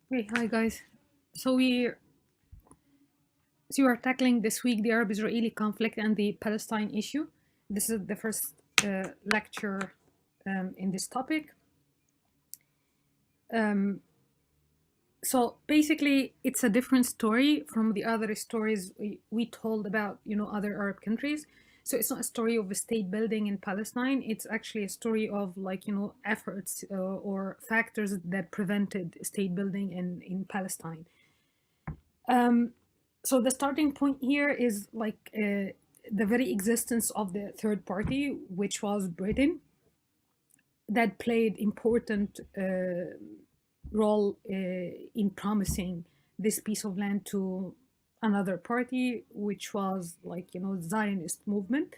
Hey, hi guys. So we so we are tackling this week the Arab-Israeli conflict and the Palestine issue. This is the first lecture in this topic. Um, so basically, it's a different story from the other stories we told about, other Arab countries. So it's not a story of a state building in Palestine. It's actually a story of efforts or factors that prevented state building in Palestine. Um, so the starting point here is the very existence of the third party, which was Britain, that played important role in promising this piece of land to another party, which was Zionist movement.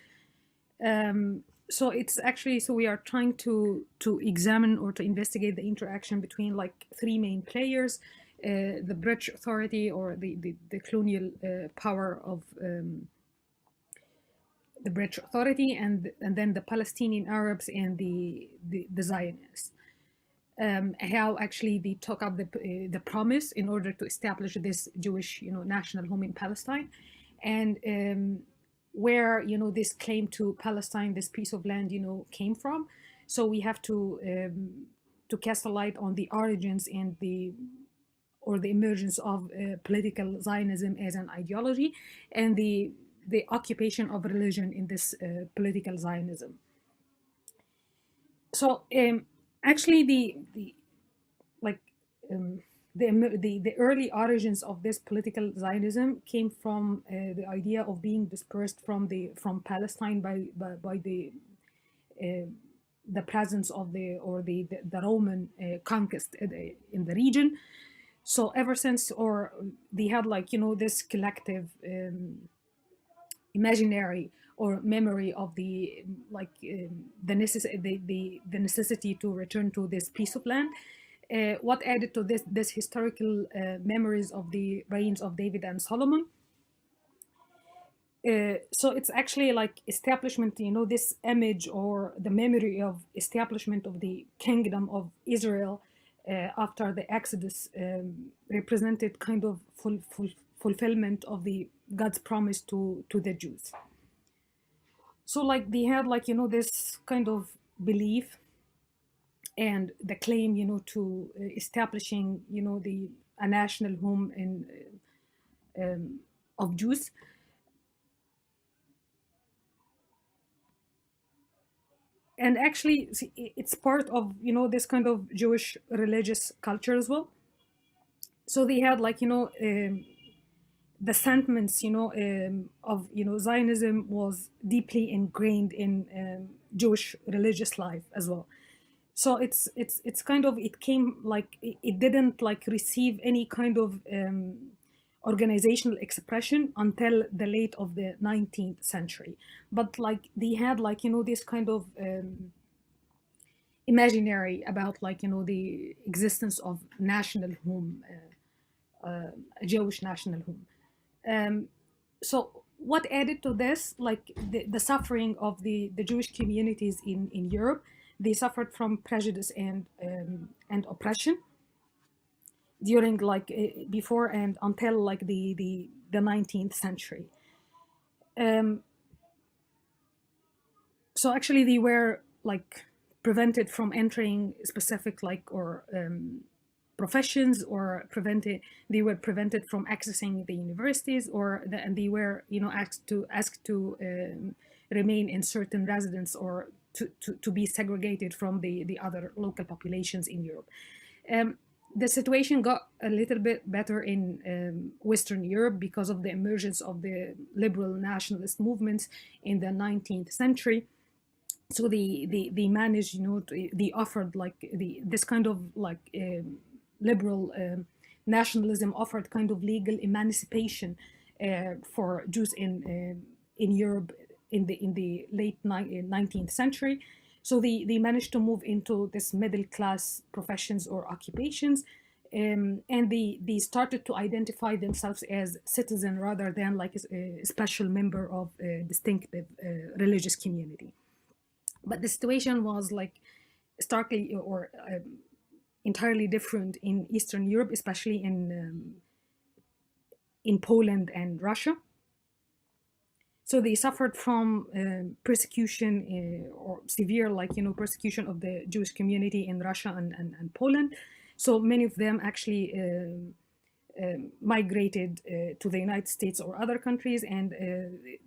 So it's actually so we are trying to examine or to investigate the interaction between three main players: the British Authority or the colonial power of the British Authority, and then the Palestinian Arabs and the Zionists. How actually they took up the promise in order to establish this Jewish national home in Palestine, and where this claim to Palestine, this piece of land, came from. So we have to cast a light on the origins and the emergence of political Zionism as an ideology, and the occupation of religion in this political Zionism. So actually, the like um, the early origins of this political Zionism came from the idea of being dispersed from Palestine by uh, the presence of the Roman conquest in the region. So ever since, or they had this collective imaginary or memory of the necessity to return to this piece of land. What added to this historical memories of the reigns of David and Solomon. So it's actually like establishment, this image or the memory of establishment of the kingdom of Israel after the Exodus represented kind of fulfillment of the God's promise to the Jews. So they had this kind of belief and the claim to establishing the a national home in of Jews. And actually it's part of this kind of Jewish religious culture as well. So they had the sentiments of Zionism was deeply ingrained in Jewish religious life as well. So it's kind of it came it didn't receive any kind of organizational expression until the late of the 19th century. But they had this kind of imaginary about the existence of national home, a Jewish national home. So what added to this, the suffering of the Jewish communities in Europe, they suffered from prejudice and oppression during before and until the 19th century. Um, so actually they were prevented from entering specific or professions, or prevented from accessing the universities, and they were asked to remain in certain residence, or to be segregated from the other local populations in Europe. um, the situation got a little bit better in Western Europe because of the emergence of the liberal nationalist movements in the 19th century. So they managed, they offered this kind of liberal nationalism offered kind of legal emancipation for Jews in Europe in the late 19th century. So they managed to move into this middle class professions or occupations, and they started to identify themselves as citizen rather than a special member of a distinctive religious community. But the situation was starkly or entirely different in Eastern Europe, especially in Poland and Russia. So they suffered from persecution or severe, like, persecution of the Jewish community in Russia and Poland. So many of them actually migrated to the United States or other countries, and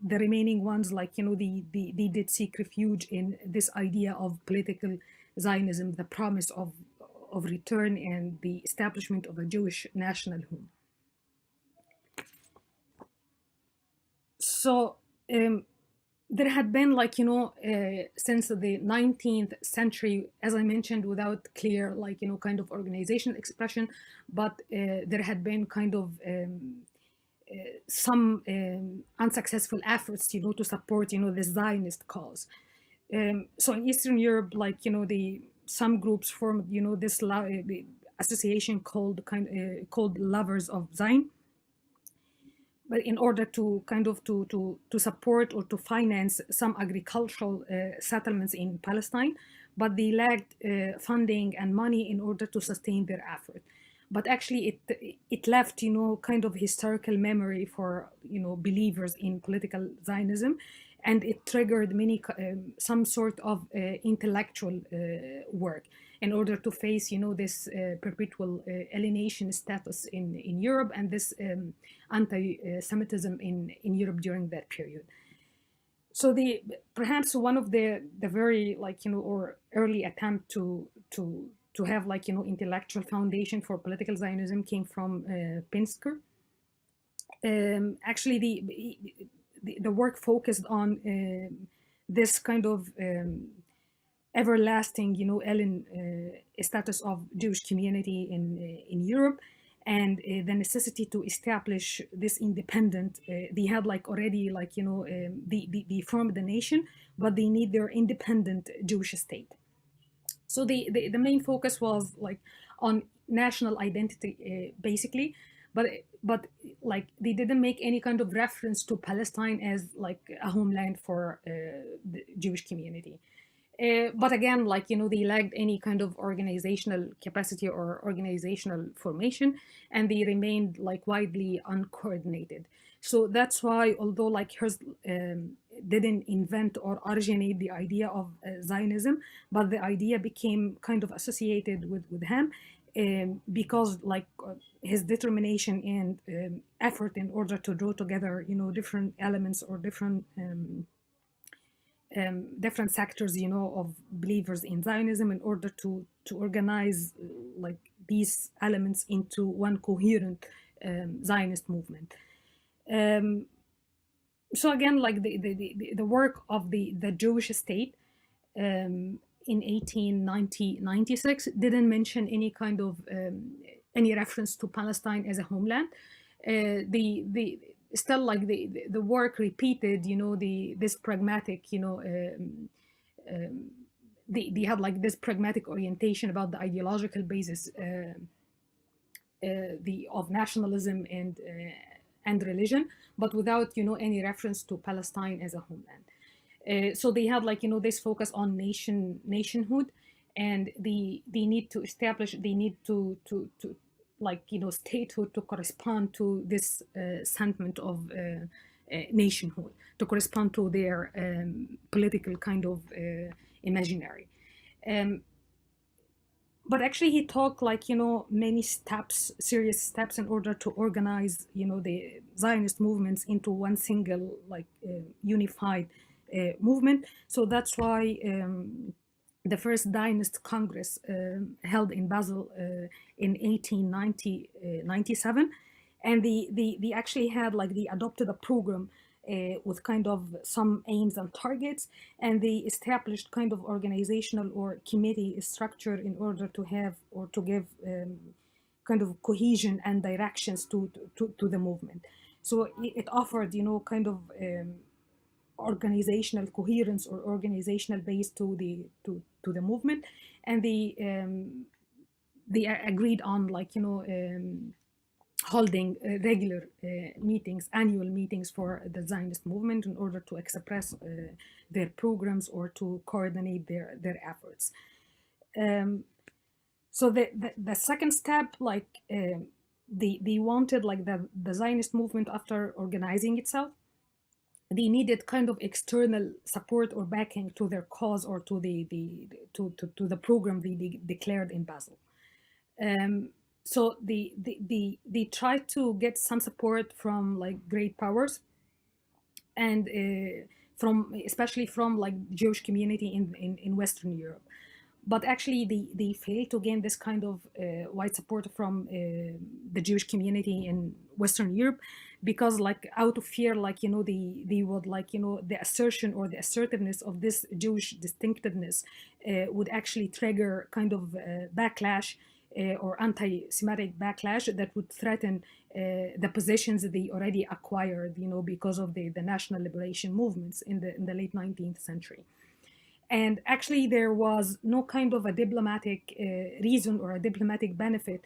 the remaining ones, like, they did seek refuge in this idea of political Zionism, the promise of return and the establishment of a Jewish nationalhood. So there had been, like, since the 19th century, as I mentioned, without clear, like, kind of organizational expression, but there had been kind of some unsuccessful efforts, to support, the Zionist cause. So in Eastern Europe, like, some groups formed, this the association called Lovers of Zion, but in order to kind of to support or to finance some agricultural settlements in Palestine, but they lacked funding and money in order to sustain their effort. But actually, it left, kind of historical memory for, believers in political Zionism, and it triggered some sort of intellectual work in order to face, this perpetual alienation status in Europe, and this anti-Semitism in Europe during that period. So perhaps one of the very, like, or early attempt to have, like, intellectual foundation for political Zionism came from Pinsker. Actually, the work focused on this kind of everlasting, alien status of Jewish community in Europe, and the necessity to establish this independent. They had, like, already, like, they formed the nation, but they need their independent Jewish state. So the main focus was, like, on national identity, basically, but like, they didn't make any kind of reference to Palestine as, like, a homeland for the Jewish community. But again, like, they lacked any kind of organizational capacity or organizational formation, and they remained, like, widely uncoordinated. So that's why, although, like, Herzl didn't invent or originate the idea of Zionism, but the idea became kind of associated with him, because, like, his determination and effort in order to draw together, different elements or different sectors, of believers in Zionism, in order to organize, like, these elements into one coherent Zionist movement. So again, like, the work of the Jewish state in 1896 didn't mention any kind of any reference to Palestine as a homeland. The still, like, the work repeated, this pragmatic, they had, like, this pragmatic orientation about the ideological basis of nationalism and religion, but without, any reference to Palestine as a homeland. So they had, like, this focus on nationhood, and they need to establish, they need to like, statehood to correspond to this sentiment of nationhood, to correspond to their political kind of imaginary. But actually, he talked, like, many steps, serious steps, in order to organize, the Zionist movements into one single, like, unified movement. So that's why the first Zionist Congress held in Basel in 1897, and they actually had, like, they adopted a program with kind of some aims and targets, and they established kind of organizational or committee structure in order to have or to give kind of cohesion and directions to the movement. So it offered, kind of organizational coherence or organizational base to the movement, and they agreed on, like, holding regular meetings, annual meetings for the Zionist movement in order to express their programs or to coordinate their efforts. So the second step, like they wanted like the Zionist movement, after organizing itself, they needed kind of external support or backing to their cause, or to to the program they declared in Basel. Um, so they tried to get some support from like great powers, and from, especially from like Jewish community in Western Europe. But actually they failed to gain this kind of wide support from the Jewish community in Western Europe, because like out of fear, like, you know, they would, like, you know, the assertion or the assertiveness of this Jewish distinctiveness would actually trigger kind of backlash, or anti-Semitic backlash that would threaten the positions that they already acquired, you know, because of the national liberation movements in the late 19th century. And actually, there was no kind of a diplomatic reason or a diplomatic benefit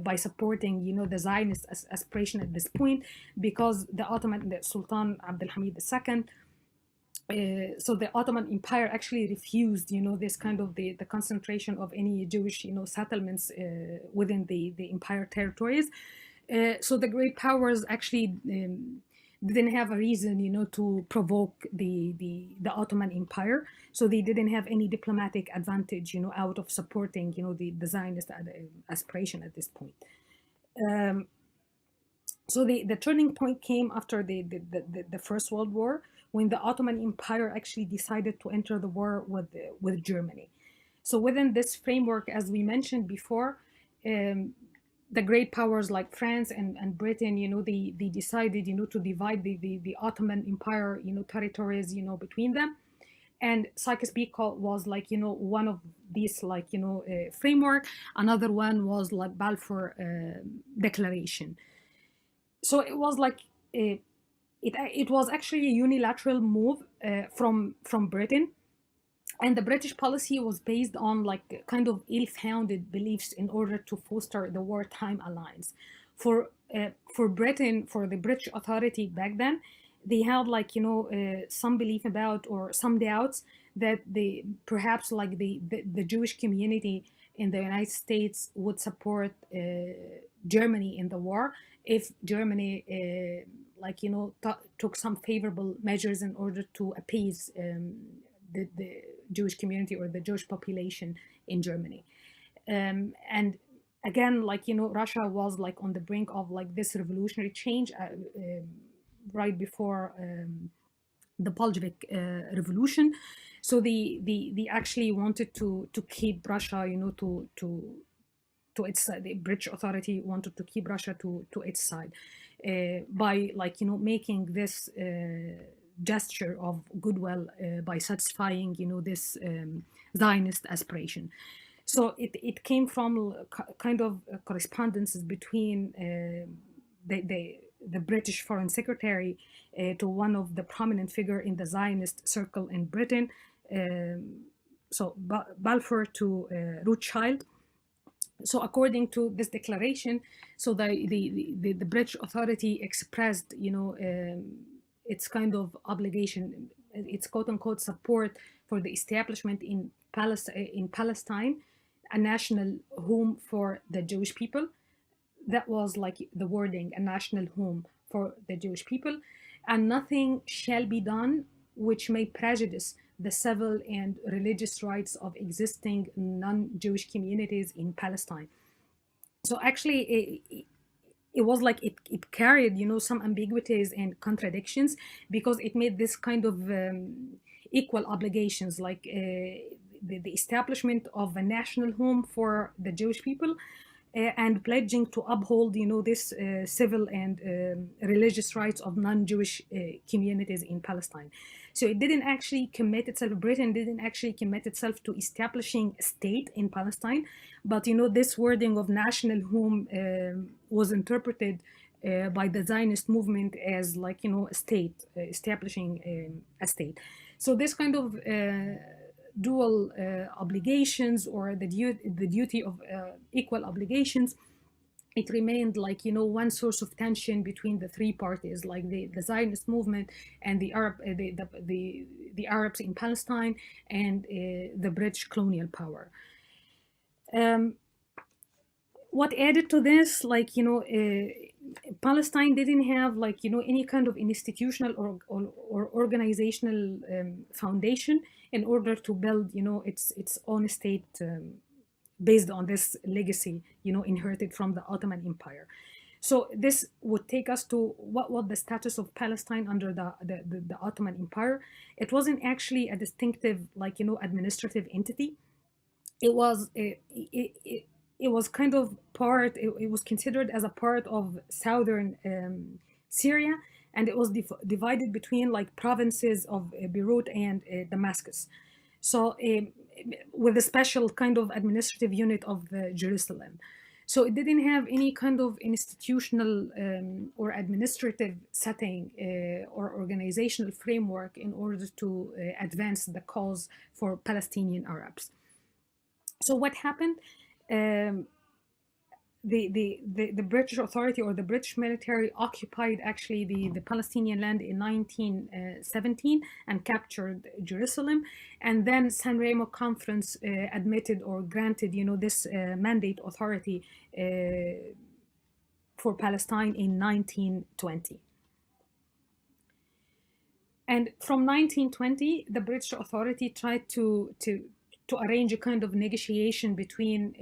by supporting, you know, the Zionist aspiration at this point, because the Sultan Abdulhamid II, so the Ottoman Empire actually refused, you know, this kind of the concentration of any Jewish, you know, settlements within the empire territories. So the great powers actually didn't have a reason, you know, to provoke the Ottoman Empire. So they didn't have any diplomatic advantage, you know, out of supporting, you know, the Zionist aspiration at this point. Um, so the turning point came after the First World War, when the Ottoman Empire actually decided to enter the war with Germany. So within this framework, as we mentioned before, um, the great powers like France and Britain, you know, they decided, you know, to divide the Ottoman Empire, you know, territories, you know, between them. And Sykes-Picot was, like, you know, one of these, like, you know, framework. Another one was like Balfour Declaration. So it was like it was actually a unilateral move from Britain, and the British policy was based on like kind of ill-founded beliefs in order to foster the wartime alliance. For Britain, for the British authority back then, they had, like, you know, some belief about, or some doubts that the perhaps like the Jewish community in the United States would support Germany in the war, if Germany like, you know, took some favorable measures in order to appease the Jewish community or the Jewish population in Germany. And again, like, you know, Russia was like on the brink of like this revolutionary change right before the Bolshevik revolution. So they actually wanted to keep Russia, you know, to its side. The British authority wanted to keep Russia to its side by, like, you know, making this gesture of goodwill by satisfying, you know, this Zionist aspiration. So it came from kind of correspondences between the British Foreign Secretary to one of the prominent figure in the Zionist circle in Britain. So Balfour to Rothschild. So according to this declaration, so the British authority expressed, you know, its kind of obligation, its quote unquote support for the establishment in Palestine, a national home for the Jewish people. That was like the wording, a national home for the Jewish people, and nothing shall be done which may prejudice the civil and religious rights of existing non-Jewish communities in Palestine. So actually, it was like it carried, you know, some ambiguities and contradictions, because it made this kind of equal obligations, like the establishment of a national home for the Jewish people, and pledging to uphold, you know, this civil and religious rights of non-Jewish communities in Palestine. So it didn't actually commit itself, Britain didn't actually commit itself to establishing a state in Palestine, but, you know, this wording of national home was interpreted by the Zionist movement as, like, you know, a state, establishing a state. So this kind of dual obligations, or the duty of equal obligations, it remained, like, you know, one source of tension between the three parties, like the Zionist movement and the Arabs in Palestine, and the British colonial power. Um, what added to this, like, Palestine didn't have, like, any kind of institutional or organizational foundation in order to build, its own state, based on this legacy, inherited from the Ottoman Empire. So this would take us to what was the status of Palestine under the Ottoman Empire. It wasn't actually a distinctive, like, administrative entity. It was it was kind of part. It was considered as a part of southern Syria, and it was divided between, like, provinces of Beirut and Damascus. So, with a special kind of administrative unit of Jerusalem. So it didn't have any kind of institutional or administrative setting or organizational framework in order to advance the cause for Palestinian Arabs. So what happened? Um, the British Authority or the British military occupied actually the Palestinian land in 1917 and captured Jerusalem, and then San Remo Conference admitted or granted, this mandate authority for Palestine in 1920. And from 1920, the British Authority tried to arrange a kind of negotiation between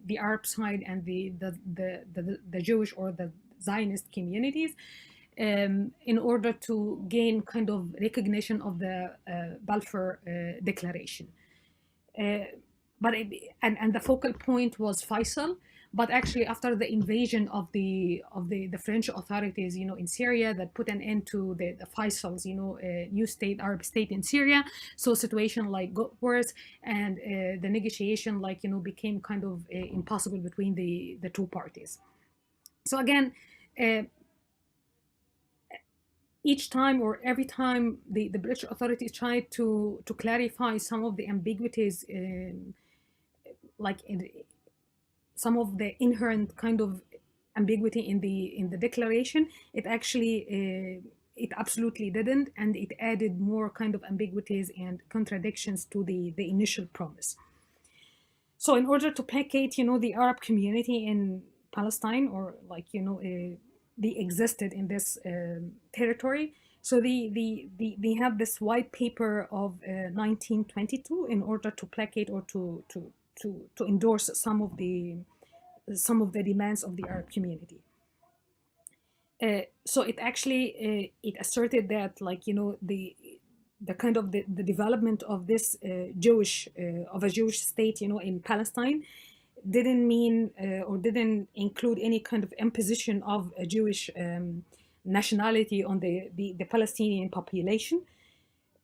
the Arab side and the Jewish or the Zionist communities, in order to gain kind of recognition of the Balfour Declaration. Uh, and the focal point was Faisal. But actually, after the invasion of the French authorities, in Syria, that put an end to the Faisal's, new state, Arab state in Syria. So situation, like, got worse, and the negotiation, like, became kind of impossible between the two parties. So again, uh, each time or every time the British authorities tried to clarify some of the ambiguities, like in some of the inherent kind of ambiguity in the declaration, it actually it absolutely didn't, and it added more kind of ambiguities and contradictions to the initial promise. So in order to placate, the Arab community in Palestine, or, like, they existed in this territory. So they have this white paper of 1922 in order to placate or to endorse some of the demands of the Arab community. So it actually it asserted that, like, the kind of the development of this Jewish of a Jewish state, in Palestine, didn't mean or didn't include any kind of imposition of a Jewish nationality on the Palestinian population.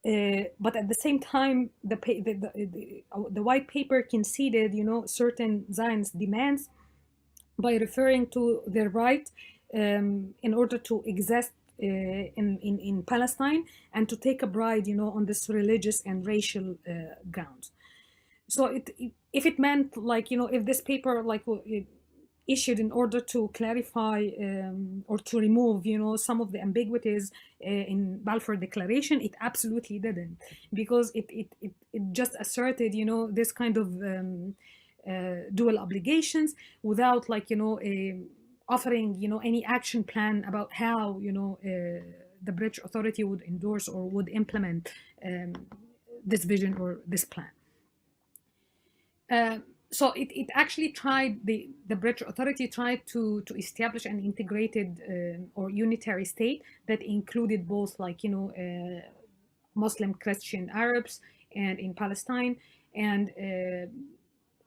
But at the same time, the white paper conceded, certain Zionist demands by referring to their right in order to exist in Palestine, and to take a bride, on this religious and racial grounds. So if it meant, like, if this paper, like, issued in order to clarify or to remove, some of the ambiguities in Balfour Declaration, it absolutely didn't, because it just asserted, this kind of dual obligations, without, like, offering, any action plan about how, the British Authority would endorse or would implement this vision or this plan. So it actually tried, the British Authority tried to establish an integrated or unitary state that included both, like, Muslim, Christian, Arabs, and in Palestine, and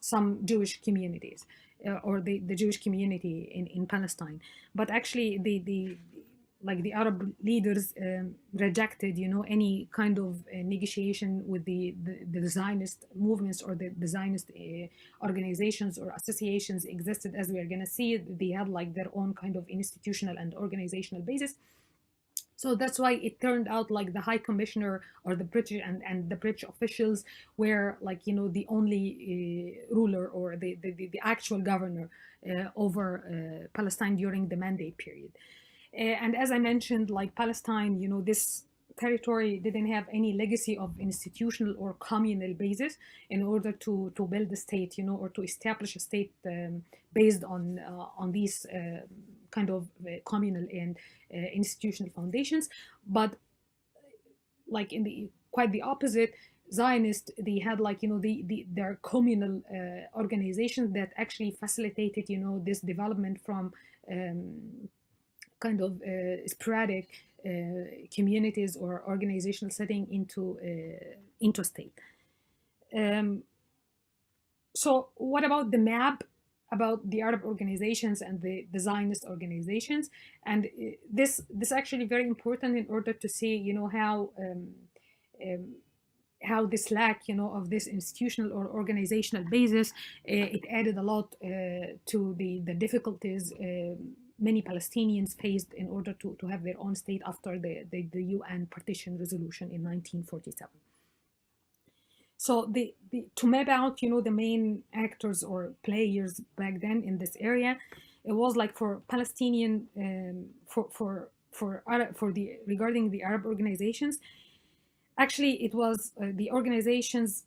some Jewish communities, or the Jewish community in Palestine. But actually, the Arab leaders rejected, any kind of negotiation with the Zionist movements or the Zionist organizations or associations existed. As we are going to see, they had, like, their own kind of institutional and organizational basis. So that's why it turned out, like, the High Commissioner or the British and the British officials were, like, the only ruler or the actual governor over Palestine during the mandate period. And as I mentioned, like, Palestine, this territory didn't have any legacy of institutional or communal basis in order to build a state, or to establish a state based on these kind of communal and institutional foundations. But like in the quite the opposite, Zionists, they had like their communal organizations that actually facilitated this development from kind of sporadic communities or organizational setting into state. So what about the map about the Arab organizations and the Zionist organizations? And this actually very important in order to see how this lack of this institutional or organizational basis it added a lot to the difficulties many Palestinians faced in order to have their own state after the UN partition resolution in 1947. So to map out the main actors or players back then in this area, it was like for Palestinian regarding the Arab organizations. Actually, it was the organizations,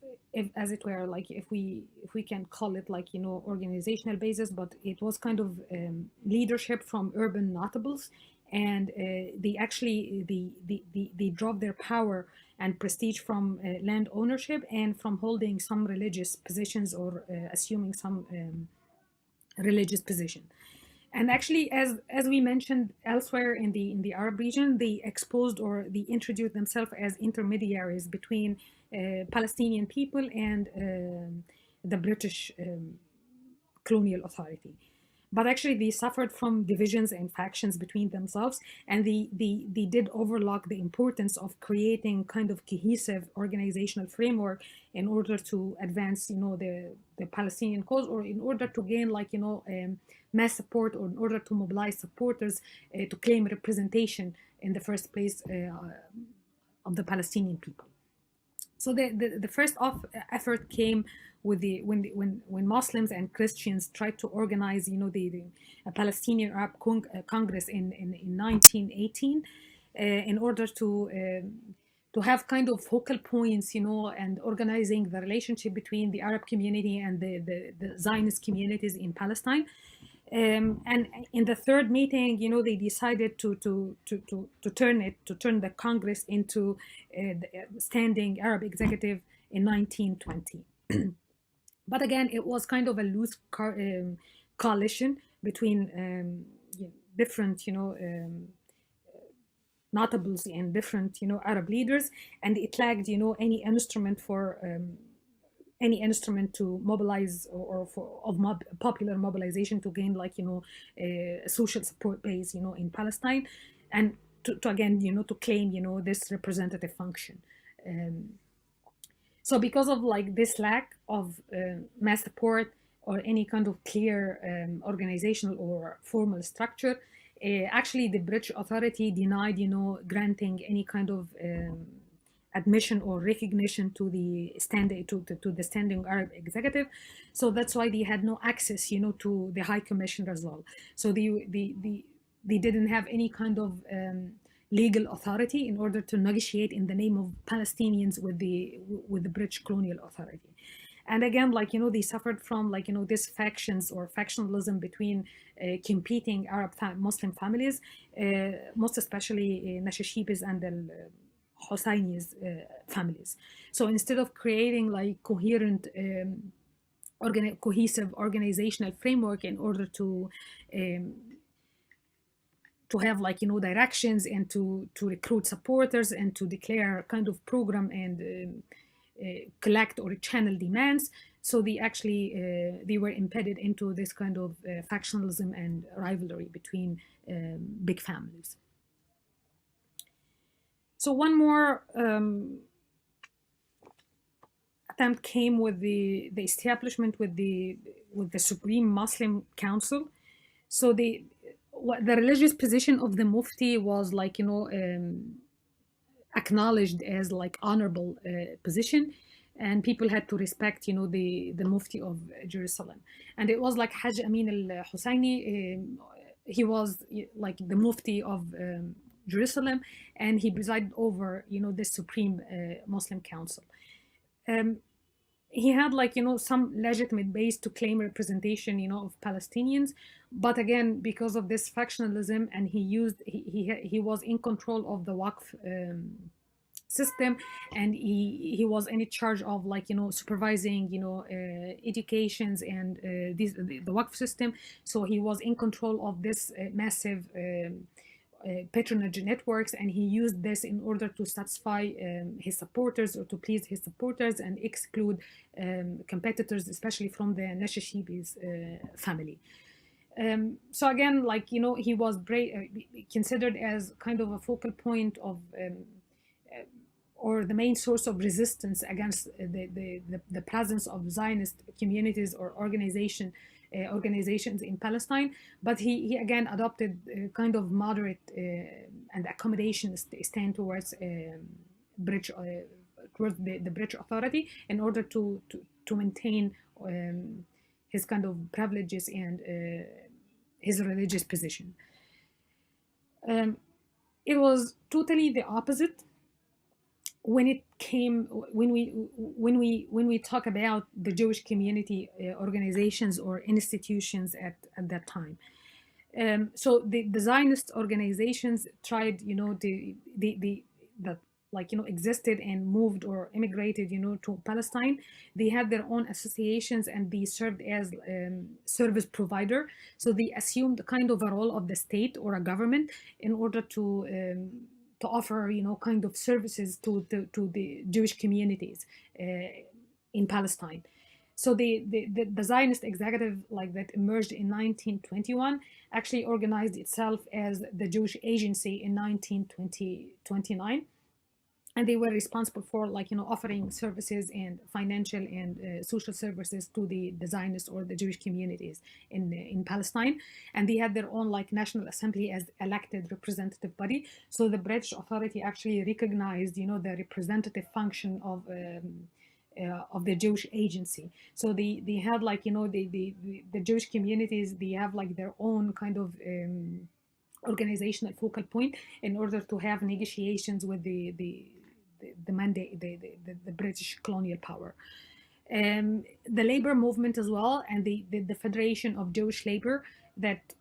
as it were, like if we can call it like organizational basis, but it was kind of leadership from urban notables, and they actually they drove their power and prestige from land ownership and from holding some religious positions or assuming some religious position. And actually, as we mentioned elsewhere in the Arab region, they exposed or they introduced themselves as intermediaries between Palestinian people and the British colonial authority. But actually, they suffered from divisions and factions between themselves, and they did overlook the importance of creating kind of cohesive organizational framework in order to advance, the Palestinian cause, or in order to gain mass support, or in order to mobilize supporters to claim representation in the first place of the Palestinian people. So the first effort came with when Muslims and Christians tried to organize, the Palestinian Arab Congress in 1918 in order to have kind of focal points, and organizing the relationship between the Arab community and the Zionist communities in Palestine. And in the third meeting, they decided to turn the Congress into the standing Arab executive in 1920. But again, it was kind of a loose coalition between different, notables and different, Arab leaders, and it lacked, any instrument to mobilize or popular mobilization to gain a social support base, in Palestine, and to again, to claim, this representative function. So because of this lack of mass support or any kind of clear organizational or formal structure, actually the British authority denied, granting any kind of admission or recognition to the standing Arab executive. So that's why they had no access, to the High Commissioner as well. So they didn't have any kind of legal authority in order to negotiate in the name of Palestinians with the British colonial authority. And again, they suffered from these factions or factionalism between competing Arab Muslim families, most especially Nashashibis and the Husaynis families. So instead of creating coherent cohesive organizational framework in order to have directions and to recruit supporters and to declare kind of program and collect or channel demands, so they actually they were embedded into this kind of factionalism and rivalry between big families. So one more attempt came with the establishment with the Supreme Muslim Council. So the religious position of the Mufti was acknowledged as honorable position, and people had to respect the Mufti of Jerusalem. And it was Hajj Amin al-Husayni, he was the Mufti of Jerusalem, and he presided over, this supreme Muslim council. Um, he had like, some legitimate base to claim representation, of Palestinians, but again, because of this factionalism, and he was in control of the Waqf system, and he was in charge of, like, supervising, educations and the Waqf system. So he was in control of this massive patronage networks, and he used this in order to satisfy his supporters, or to please his supporters, and exclude competitors, especially from the Nashashibi's family. So again, like, he was considered as kind of a focal point of or the main source of resistance against the presence of Zionist communities or organizations in Palestine. But he again adopted kind of moderate and accommodationist stand towards British towards the British Authority, in order to maintain his kind of privileges and his religious position. It was totally the opposite when we talk about the Jewish community organizations or institutions at that time. So the Zionist organizations tried, that, like, existed and moved or immigrated, to Palestine. They had their own associations, and they served as service provider. So they assumed kind of a role of the state or a government in order to offer, kind of services to the Jewish communities in Palestine. So the Zionist executive, like, that emerged in 1921 actually organized itself as the Jewish Agency in 1929. And they were responsible for, like, offering services and financial and social services to the Zionist or the Jewish communities in Palestine. And they had their own, like, National Assembly as elected representative body. So the British Authority actually recognized, the representative function of the Jewish Agency. So they had, like, the Jewish communities, they have, like, their own kind of organizational focal point in order to have negotiations with the mandate, the British colonial power. The labor movement as well, and the Federation of Jewish Labor that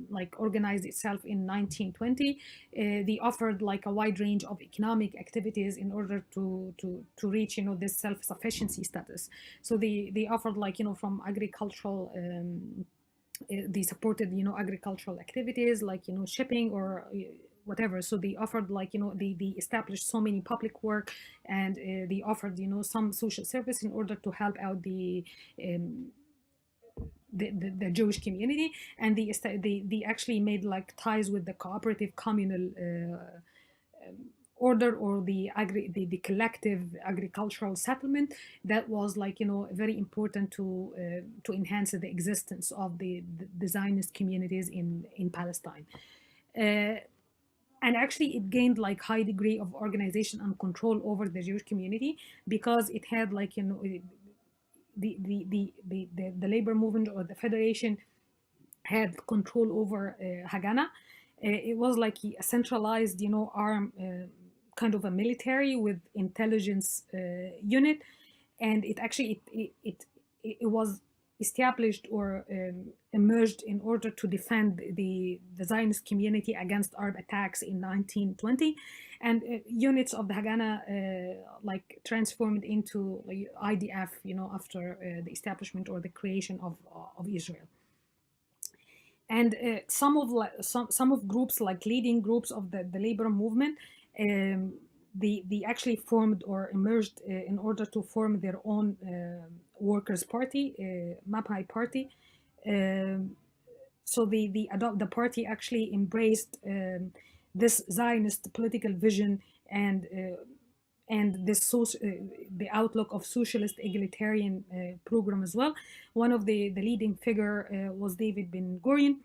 like organized itself in 1920. They offered, like, a wide range of economic activities in order to reach, this self-sufficiency status. So they offered, like, from agricultural they supported, agricultural activities, like, shipping or whatever. So they offered, like, they established so many public work, and they offered, some social service in order to help out the Jewish community. And they actually made, like, ties with the cooperative communal order, or the collective agricultural settlement that was, like, very important to enhance the existence of the Zionist communities in Palestine. And actually it gained, like, high degree of organization and control over the Jewish community, because it had, like, the labor movement or the federation had control over Haganah. It was like a centralized, arm, kind of a military with intelligence unit, and it actually it was established or emerged in order to defend the Zionist community against Arab attacks in 1920, and units of the Haganah like transformed into, like, IDF, after the establishment or the creation of Israel. And some of groups, like leading groups of the labor movement, they actually formed or emerged in order to form their own workers' party, Mapai Party. So the party actually embraced this Zionist political vision and this the outlook of socialist egalitarian program as well. One of the leading figure was David Ben Gurion,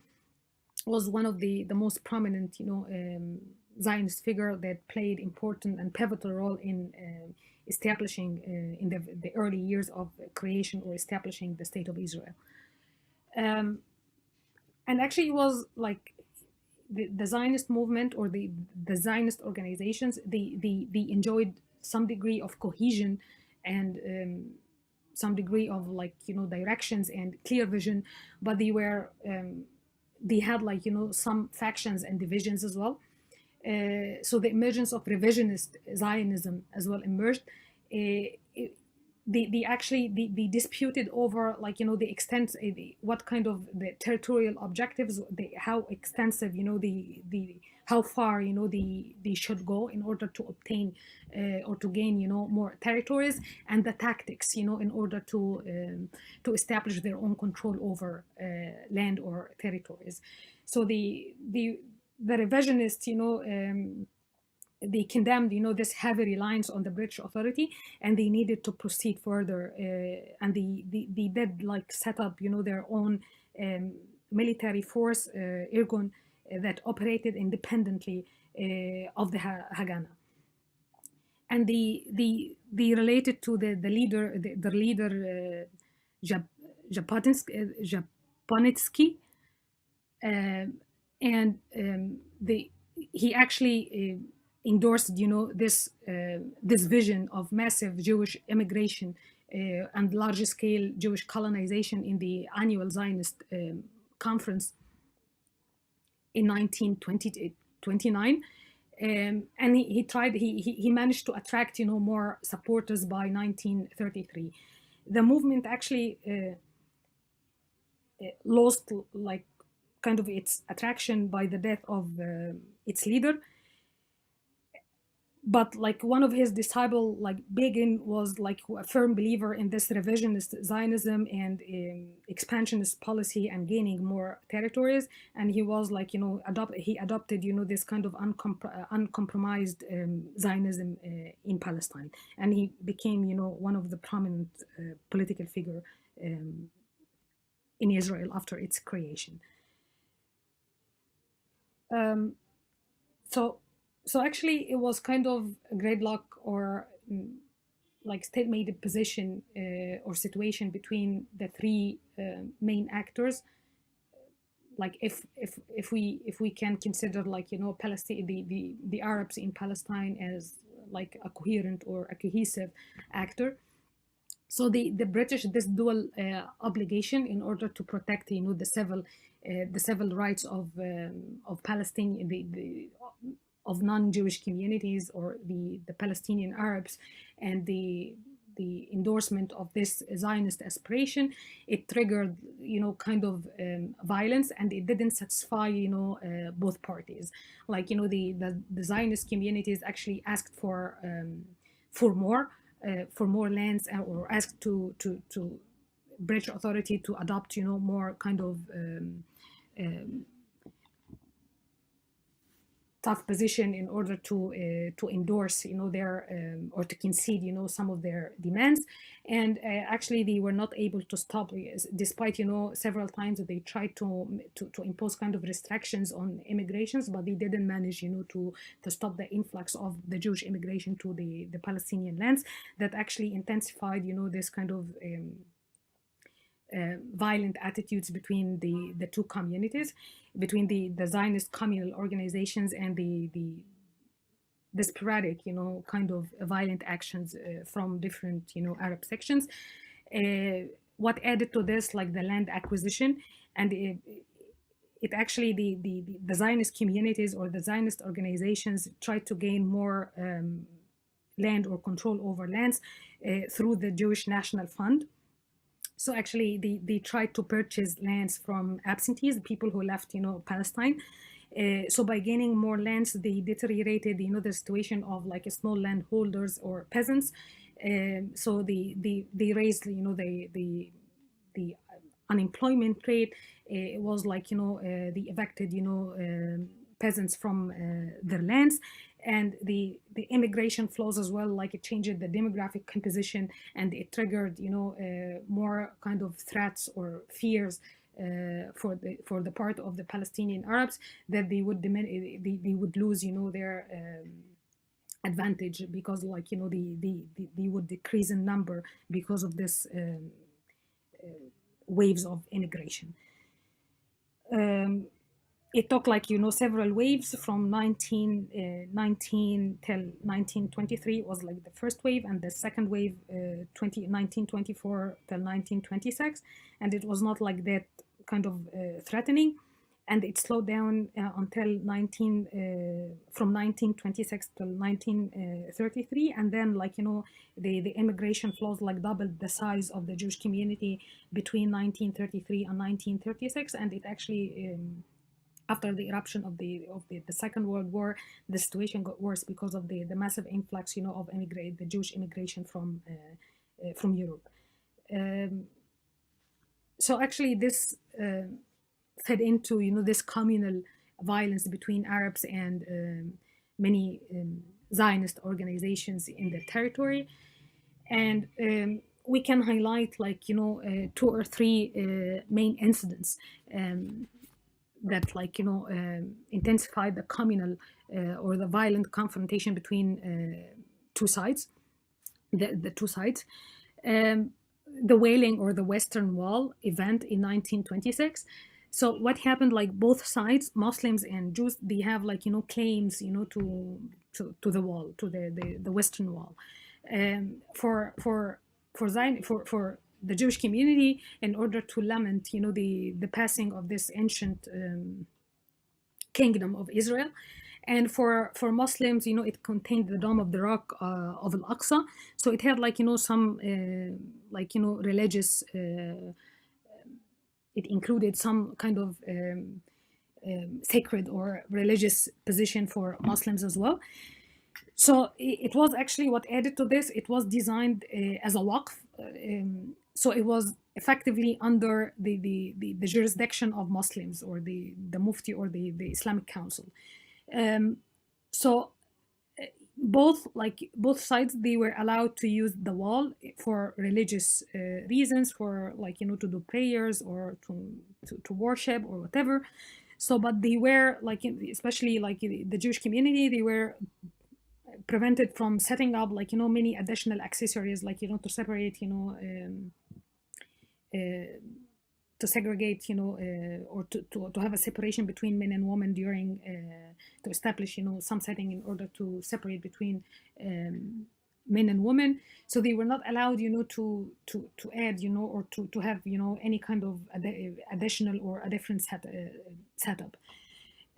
was one of the most prominent, Zionist figure that played important and pivotal role in establishing in the early years of creation or establishing the state of Israel. And actually it was like the Zionist movement or the Zionist organizations, they enjoyed some degree of cohesion and some degree of like directions and clear vision, but they had like some factions and divisions as well. So the emergence of revisionist Zionism as well emerged. They actually they disputed over like the extent, what kind of the territorial objectives, how extensive the how far they should go in order to obtain or to gain more territories, and the tactics in order to establish their own control over land or territories. So the revisionists they condemned this heavy reliance on the British Authority, and they needed to proceed further, and they did like set up their own military force, Irgun, that operated independently of the Haganah. And they related to the leader, the leader Japonitsky, and he actually endorsed this vision of massive Jewish immigration and large scale Jewish colonization in the annual Zionist conference in 1929. And he managed to attract more supporters by 1933. The movement actually lost like kind of its attraction by the death of its leader, but like one of his disciples, like Begin, was like a firm believer in this revisionist Zionism and expansionist policy and gaining more territories. And he was like he adopted this kind of uncompromised Zionism in Palestine, and he became one of the prominent political figure in Israel after its creation. So actually, it was kind of a gridlock or like stalemated position or situation between the three main actors. Like if we can consider like Palestine, the Arabs in Palestine as like a coherent or a cohesive actor. So the British, this dual obligation in order to protect the civil rights of Palestine, of non-Jewish communities or the Palestinian Arabs, and the endorsement of this Zionist aspiration, it triggered kind of violence, and it didn't satisfy both parties. Like the Zionist communities actually asked for more lands, or asked to British Authority to adopt more kind of tough position in order to endorse their or to concede some of their demands. And actually they were not able to stop, despite several times that they tried to impose kind of restrictions on immigrations, but they didn't manage to stop the influx of the Jewish immigration to the Palestinian lands, that actually intensified this kind of violent attitudes between the two communities, between the Zionist communal organizations and the sporadic kind of violent actions from different Arab sections. What added to this, like the land acquisition, and it actually the Zionist communities or the Zionist organizations tried to gain more land or control over lands through the Jewish National Fund. So actually, they tried to purchase lands from absentees, people who left, Palestine. So by gaining more lands, they deteriorated, the situation of like small landholders or peasants. So they raised, the unemployment rate. It was like, they evicted, peasants from their lands. And the immigration flows as well, like it changed the demographic composition, and it triggered more kind of threats or fears for the part of the Palestinian Arabs, that they would lose their advantage, because like they would decrease in number because of this waves of immigration. it took like, several waves from 1919 till 1923 was like the first wave, and the second wave 1924 till 1926, and it was not like that kind of threatening, and it slowed down until from 1926 till 1933, and then like the immigration flows like doubled the size of the Jewish community between 1933 and 1936, and it actually after the eruption of the Second World War, the situation got worse because of the massive influx, of the Jewish immigration from Europe. So actually, this fed into this communal violence between Arabs and many Zionist organizations in the territory, and we can highlight like two or three main incidents. That like intensified the communal or the violent confrontation between two sides, the two sides. The Wailing or the Western Wall event in 1926. So what happened? Like both sides, Muslims and Jews, they have like claims to the wall, to the Western Wall. For the Jewish community, in order to lament the passing of this ancient kingdom of Israel. And for Muslims, it contained the Dome of the Rock of Al-Aqsa. So it had like some religious. It included some kind of sacred or religious position for Muslims as well. So it was actually what added to this. It was designed as a waqf, so it was effectively under the jurisdiction of Muslims or the Mufti or the Islamic Council. So both sides, they were allowed to use the wall for religious reasons, for like to do prayers or to worship or whatever. So but they were like especially like the Jewish community, they were prevented from setting up like many additional accessories, like to separate to segregate or to have a separation between men and women during to establish some setting in order to separate between men and women. So they were not allowed to add or to have any kind of additional or a different setup.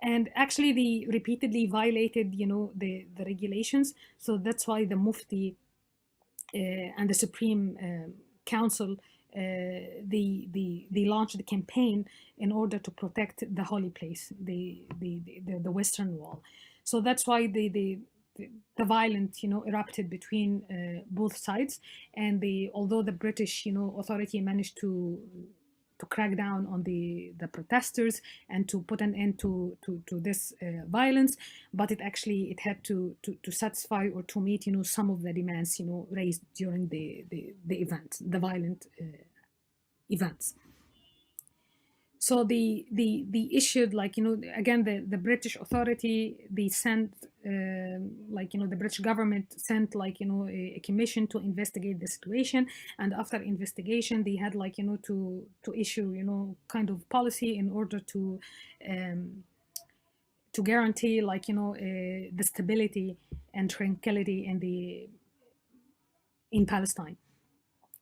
And actually they repeatedly violated the regulations. So that's why the Mufti and the Supreme Council they launched the campaign in order to protect the holy place, the Western Wall. So that's why the violence erupted between both sides. And although the British authority managed to crack down on the protesters and to put an end to this violence, but it had to satisfy or to meet some of the demands raised during the event, the violent events. So the issued like again the British authority, they sent the British government sent like a commission to investigate the situation, and after investigation they had like to issue kind of policy in order to guarantee like the stability and tranquility in Palestine.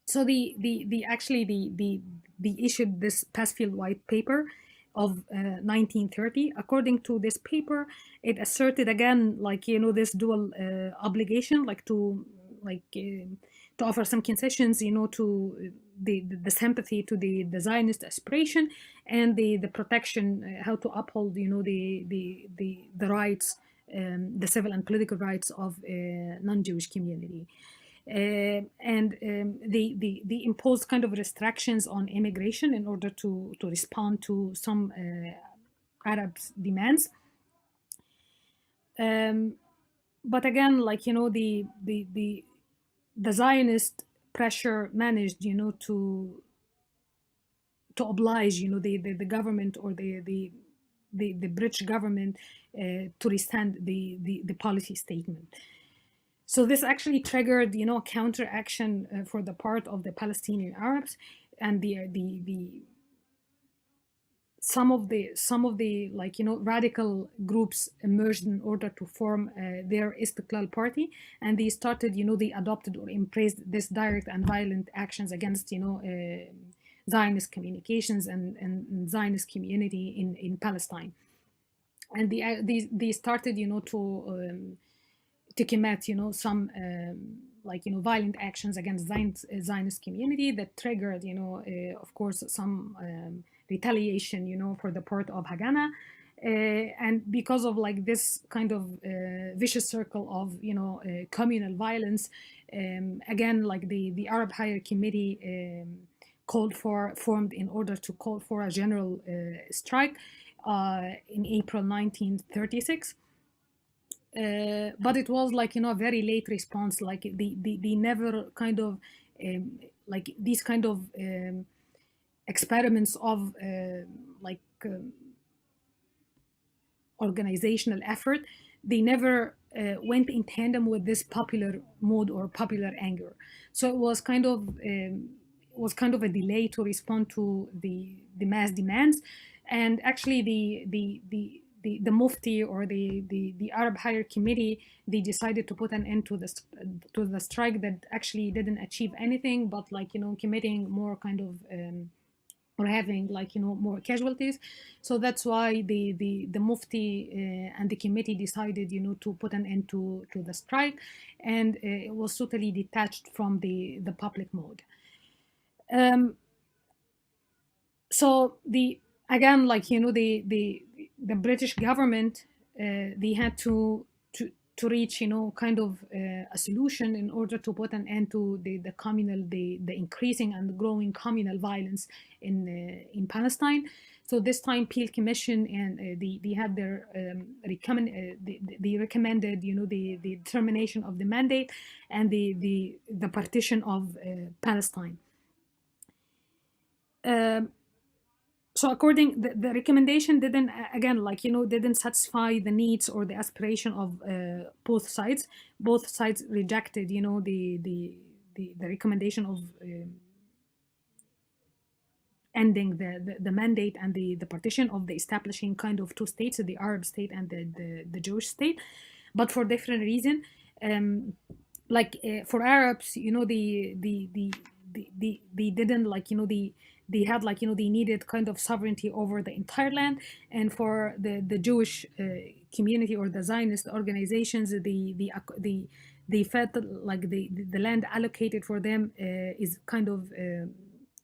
So the actually the issued this Pasfield White Paper of 1930. According to this paper, it asserted again like this dual obligation, like to offer some concessions to the sympathy to the Zionist aspiration, and the protection, how to uphold the rights, the civil and political rights of non-Jewish community. And they imposed kind of restrictions on immigration in order to respond to some Arabs' demands. But again, like the Zionist pressure managed to oblige the government or the British government to rescind the policy statement. So this actually triggered, counteraction for the part of the Palestinian Arabs, and some of the like radical groups emerged in order to form their Istiklal party, and they started they adopted or embraced this direct and violent actions against Zionist communications and Zionist community in Palestine. And they started to commit some violent actions against Zionist community that triggered of course some retaliation for the part of Haganah. And because of like this kind of vicious circle of communal violence, again like the Arab Higher Committee formed in order to call for a general strike in April 1936. But it was like a very late response. Like they never kind of like these kind of experiments of organizational effort, they never went in tandem with this popular mood or popular anger. So it was kind of a delay to respond to the mass demands. And actually the Mufti or the Arab Higher Committee, they decided to put an end to the strike that actually didn't achieve anything, but committing more kind of or having more casualties. So that's why the Mufti and the committee decided to put an end to the strike, and it was totally detached from the public mode. So again the British government, they had to reach kind of a solution in order to put an end to the increasing and growing communal violence in Palestine. So this time Peel Commission, and they had their they recommended the termination of the mandate and the partition of Palestine. So according the recommendation didn't didn't satisfy the needs or the aspiration of both sides. Both sides rejected the recommendation of ending the mandate and the partition of the establishing kind of two states, the Arab state and the Jewish state, but for different reason. For Arabs, they didn't they had they needed kind of sovereignty over the entire land. And for the Jewish community or the Zionist organizations, they felt like the land allocated for them is kind of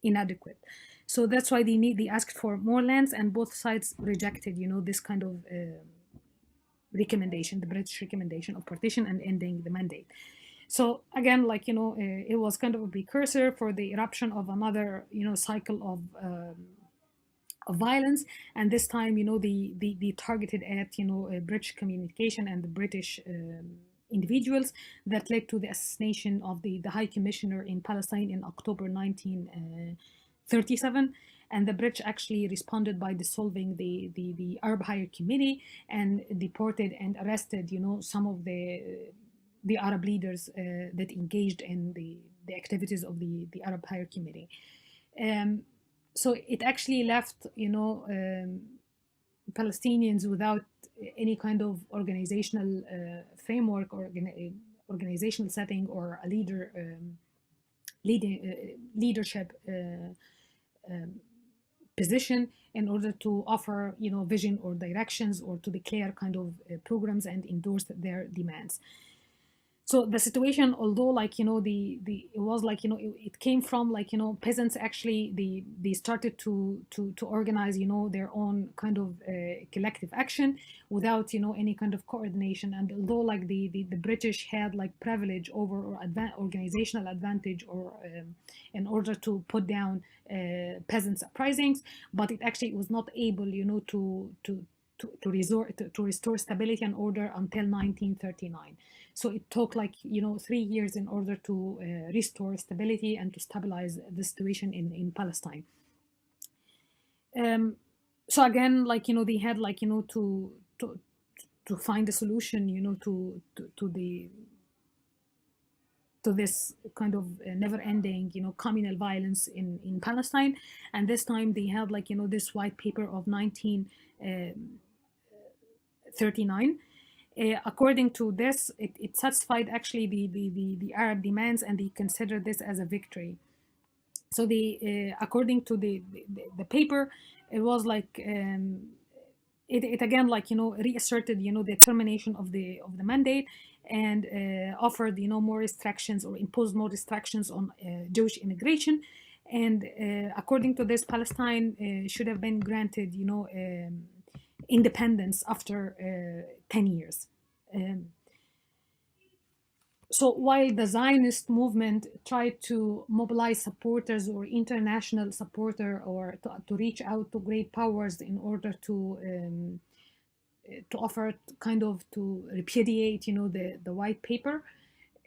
inadequate. So that's why they asked for more lands, and both sides rejected this kind of recommendation, the British recommendation of partition and ending the mandate. So again, it was kind of a precursor for the eruption of another, cycle of violence. And this time, they targeted at, British communication and the British individuals, that led to the assassination of the High Commissioner in Palestine in October 1937. And the British actually responded by dissolving the Arab Higher Committee and deported and arrested, some of the Arab leaders that engaged in the activities of the Arab Higher Committee. So it actually left, Palestinians without any kind of organizational framework or organizational setting or a leadership position in order to offer, vision or directions, or to declare kind of programs and endorse their demands. So the situation, although it was it came from peasants actually, they started to organize their own kind of collective action without any kind of coordination. And although the British had privilege over or organizational advantage or in order to put down peasants' uprisings, but it actually was not able to restore stability and order until 1939. So it took 3 years in order to restore stability and to stabilize the situation in Palestine. So again, they had to find a solution, to to this kind of never-ending, communal violence in Palestine. And this time they had like, this white paper of 1939. According to this, it satisfied actually the Arab demands, and they considered this as a victory. So according to the paper, it was like it again, like, reasserted, the termination of the mandate, and offered, more restrictions, or imposed more restrictions on Jewish immigration. And according to this, Palestine should have been granted, independence after 10 years. So while the Zionist movement tried to mobilize supporters or international supporter, or to reach out to great powers in order to offer kind of to repudiate, the white paper,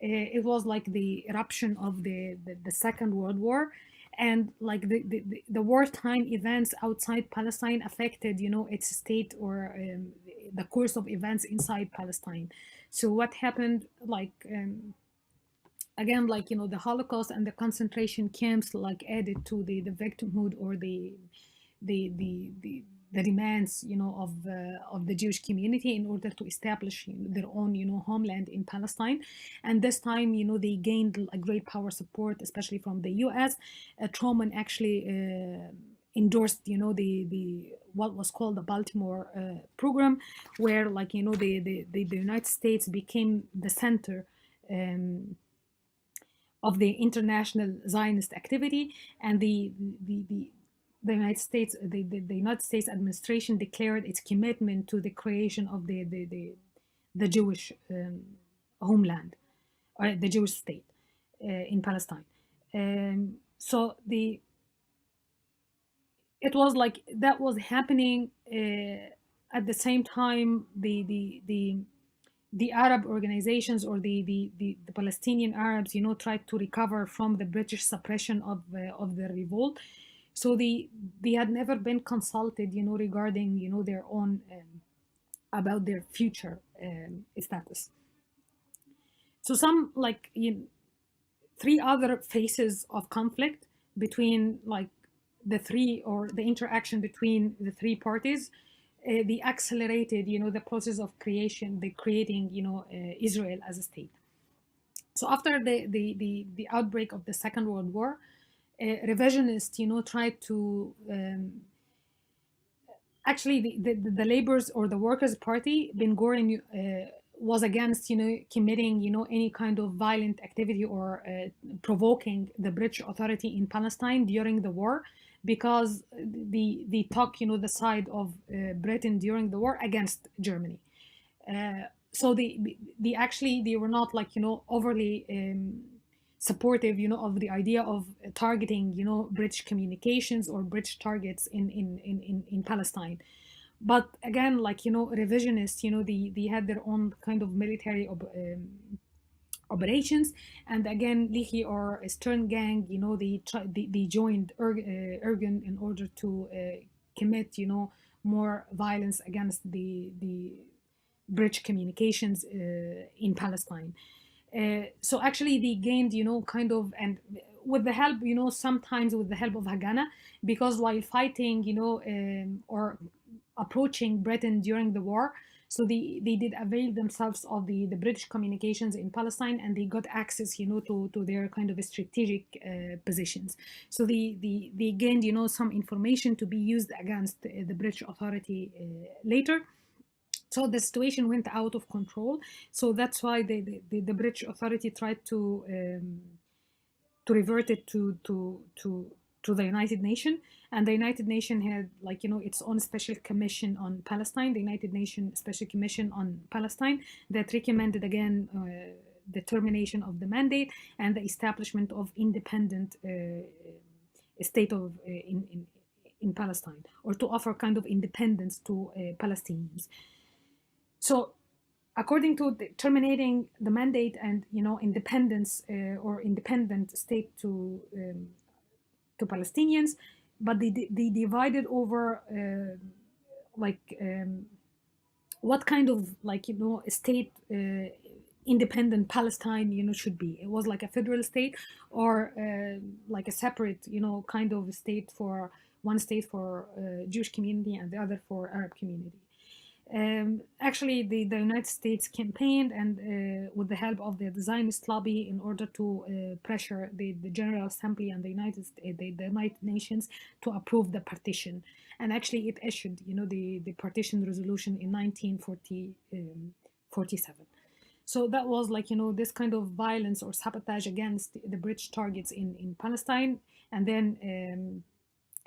it was like the eruption of the Second World War, and like the wartime events outside Palestine affected, its state, or the course of events inside Palestine. So what happened, like, again, like, the Holocaust and the concentration camps, like, added to the victimhood, or the demands, of the Jewish community in order to establish their own, homeland in Palestine. And this time, they gained a great power support, especially from the U.S. Truman actually endorsed, the what was called the Baltimore program, where, like, the United States became the center of the international Zionist activity, and the United States, the United States administration declared its commitment to the creation of the Jewish homeland, or the Jewish state in Palestine. So it was like that was happening at the same time. The Arab organizations, or the Palestinian Arabs, tried to recover from the British suppression of the revolt. So they had never been consulted, regarding, their own about their future status. So some, like, three other phases of conflict between, like, the three, or the interaction between the three parties. They accelerated, the process of creating, Israel as a state. So after the outbreak of the Second World War, revisionists, tried to actually the Labor's, or the Workers' Party, Ben Gurion was against, committing, any kind of violent activity, or provoking the British Authority in Palestine during the war, because they took, the side of Britain during the war against Germany. So they were not, like, overly supportive, of the idea of targeting, British communications or British targets in Palestine. But again, like, revisionists, they had their own kind of military operations. And again, Leahy or Stern Gang, they joined Irgun in order to commit, more violence against the British communications in Palestine. So actually they gained, kind of, and with the help, sometimes with the help of Haganah, because while fighting, or approaching Britain during the war, so they did avail themselves of the British communications in Palestine, and they got access, to their kind of strategic positions. So they gained, some information to be used against the British Authority later. So the situation went out of control. So that's why the British Authority tried to revert it to the United Nations. And the United Nations had, like, its own special commission on Palestine, the United Nations Special Commission on Palestine, that recommended again the termination of the mandate and the establishment of independent state of in Palestine, or to offer kind of independence to Palestinians. So according to terminating the mandate and, independence or independent state to Palestinians, but they divided over what kind of, like, state independent Palestine, should be. It was like a federal state, or like a separate, kind of state, for one state for Jewish community and the other for Arab community. Actually, the United States campaigned, and with the help of the Zionist lobby, in order to pressure the General Assembly and the United Nations to approve the partition. And actually, it issued, the partition resolution in 1947. So that was like, this kind of violence or sabotage against the British targets in Palestine. And then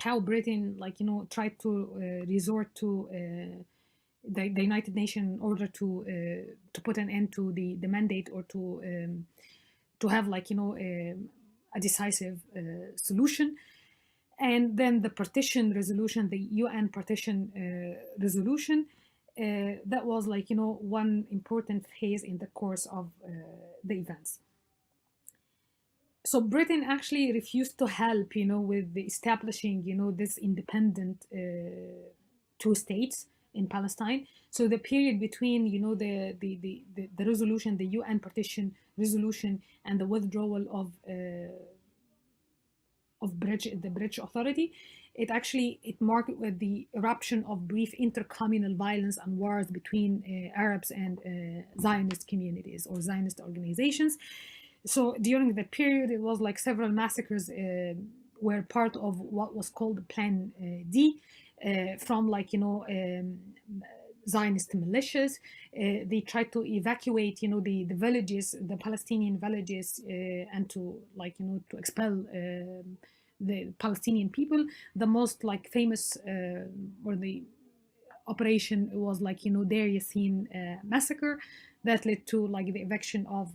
how Britain, like, tried to resort to the United Nations in order to put an end to the mandate, or to have, like, a decisive solution. And then the partition resolution, the UN partition resolution, that was like, one important phase in the course of the events. So Britain actually refused to help, with the establishing, this independent two states in Palestine. So the period between, the resolution, the UN partition resolution, and the withdrawal of the British Authority, it marked with the eruption of brief intercommunal violence and wars between Arabs and Zionist communities or Zionist organizations. So during that period, it was like several massacres were part of what was called Plan D, from, like, Zionist militias. They tried to evacuate, the villages, the Palestinian villages, and to, like, to expel the Palestinian people. The most, like, famous or the operation was, like, Deir Yassin massacre, that led to, like, the eviction of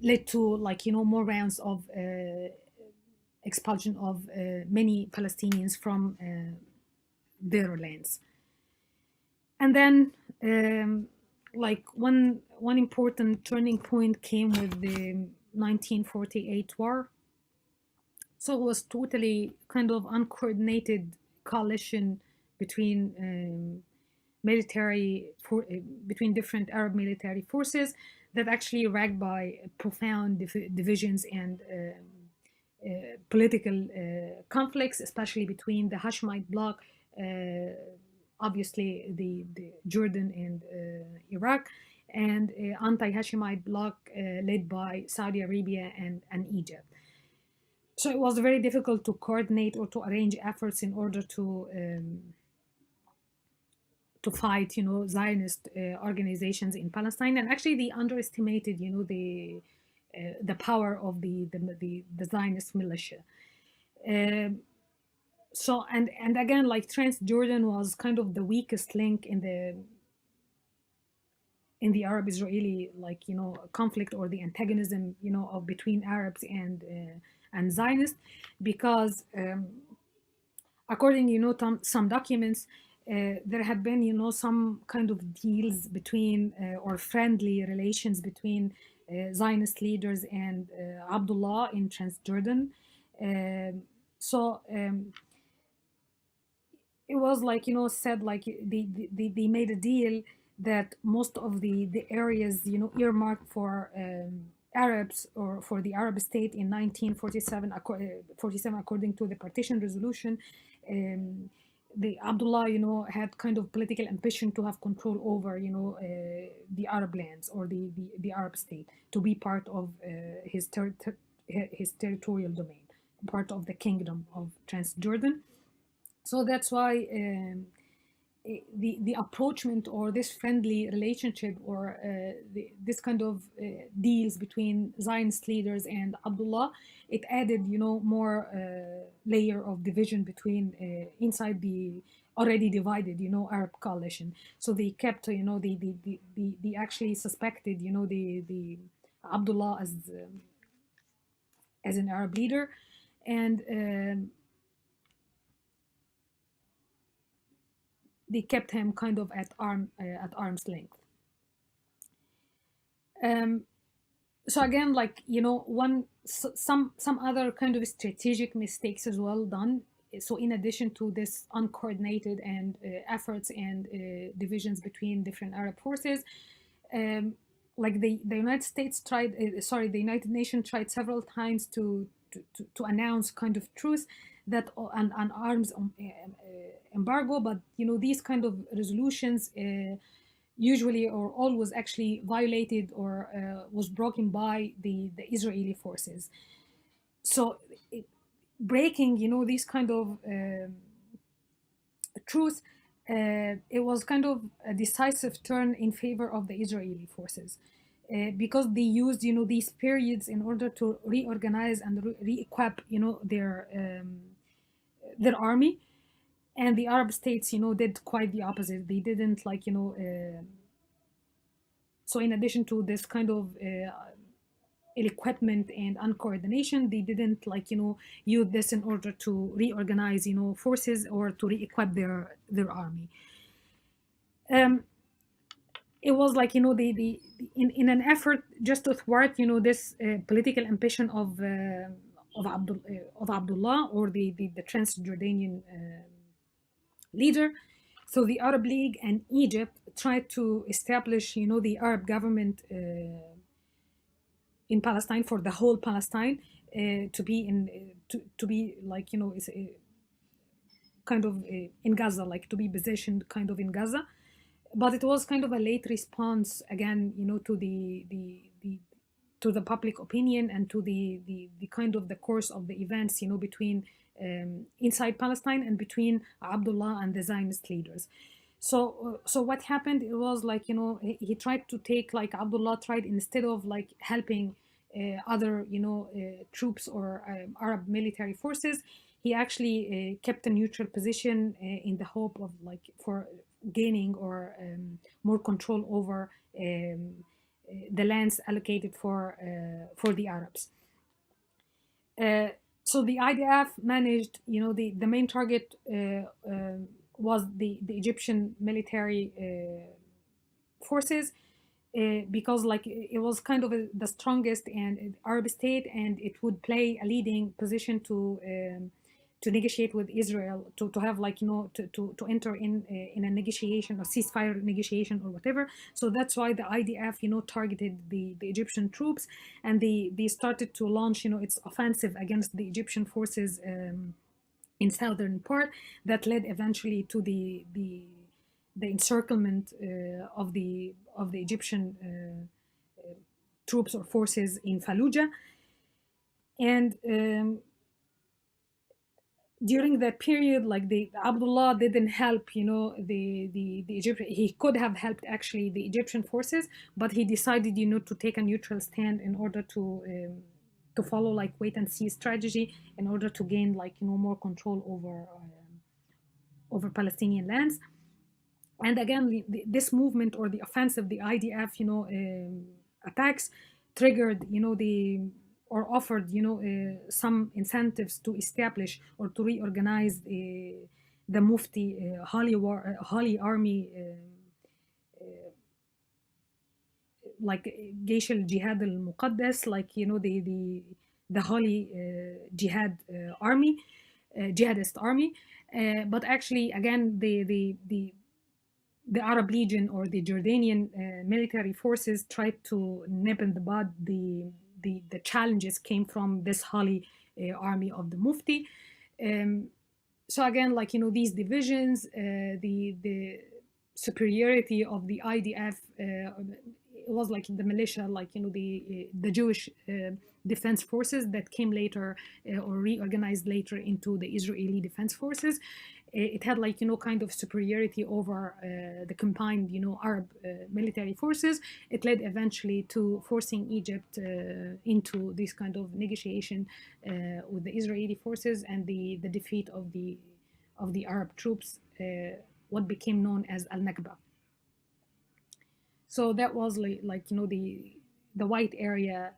led to, like, more rounds of expulsion of many Palestinians from their lands. And then like one important turning point came with the 1948 war. So it was totally kind of uncoordinated coalition between between different Arab military forces that actually racked by profound divisions and political conflicts, especially between the Hashemite bloc, obviously the Jordan and Iraq, and anti-Hashemite bloc led by Saudi Arabia and Egypt. So it was very difficult to coordinate or to arrange efforts in order to fight, Zionist organizations in Palestine. And actually, they underestimated, the power of the Zionist militia. So and again, like, Transjordan was kind of the weakest link in the Arab-Israeli, like, conflict, or the antagonism, of between Arabs and Zionists, because according, to some documents, there had been, some kind of deals between or friendly relations between Zionist leaders and Abdullah in Transjordan. So it was like, said, like, they made a deal that most of the areas, earmarked for Arabs, or for the Arab state in 1947, according to the partition resolution, the Abdullah, had kind of political ambition to have control over, the Arab lands, or the Arab state, to be part of his territorial domain, part of the kingdom of Transjordan. So that's why the approachment, or this friendly relationship, or this kind of deals between Zionist leaders and Abdullah, it added, more layer of division between inside the already divided, Arab coalition. So they kept, they actually suspected, the Abdullah as an Arab leader, and they kept him kind of at arm's length. So again, like, some other kind of strategic mistakes as well done. So in addition to this uncoordinated and efforts and divisions between different Arab forces, um, like the United States tried, sorry, the United Nations tried several times to announce kind of truce that an arms embargo, but these kind of resolutions usually or always actually violated or was broken by the Israeli forces. So breaking these kind of truth, it was kind of a decisive turn in favor of the Israeli forces, because they used these periods in order to reorganize and re-equip their army. And the Arab states did quite the opposite. They didn't so in addition to this kind of ill-equipment and uncoordination, they didn't use this in order to reorganize forces or to re-equip their army. It was the in an effort just to thwart this political ambition of Abdullah, or the Transjordanian leader. So the Arab League and Egypt tried to establish the Arab government in Palestine, for the whole Palestine, to be in to be is kind of in Gaza, like to be positioned kind of in Gaza. But it was kind of a late response again, to the to the public opinion and to the kind of the course of the events, between inside Palestine and between Abdullah and the Zionist leaders. So what happened? It was he tried to take, Abdullah tried, instead of helping other troops or Arab military forces, he actually kept a neutral position in the hope of for gaining or more control over the lands allocated for the Arabs. So the IDF managed, the main target was the Egyptian military forces, because it was kind of the strongest and Arab state, and it would play a leading position to negotiate with Israel, to have to enter in a negotiation or ceasefire negotiation or whatever. So that's why the IDF targeted the Egyptian troops, and they started to launch its offensive against the Egyptian forces in southern part, that led eventually to the encirclement of the Egyptian troops or forces in Fallujah. And during that period, the Abdullah didn't help, the Egyptian. He could have helped actually the Egyptian forces, but he decided, to take a neutral stand in order to follow wait and see strategy, in order to gain more control over Palestinian lands. And again, this movement or the offensive, the IDF, attacks triggered, or offered, some incentives to establish or to reorganize the Mufti Holy Army, Jaysh al-Jihad al-Muqaddas, the Holy Jihad Army, jihadist army. But actually, again, the Arab Legion or the Jordanian military forces tried to nip in the bud the challenges came from this Holy Army of the Mufti. So again, these divisions, the superiority of the IDF, it was the militia, the Jewish defense forces that came later or reorganized later into the Israeli defense forces. It had kind of superiority over the combined Arab military forces. It led eventually to forcing Egypt into this kind of negotiation with the Israeli forces, and the defeat of the Arab troops, what became known as Al-Nakba. So that was the white area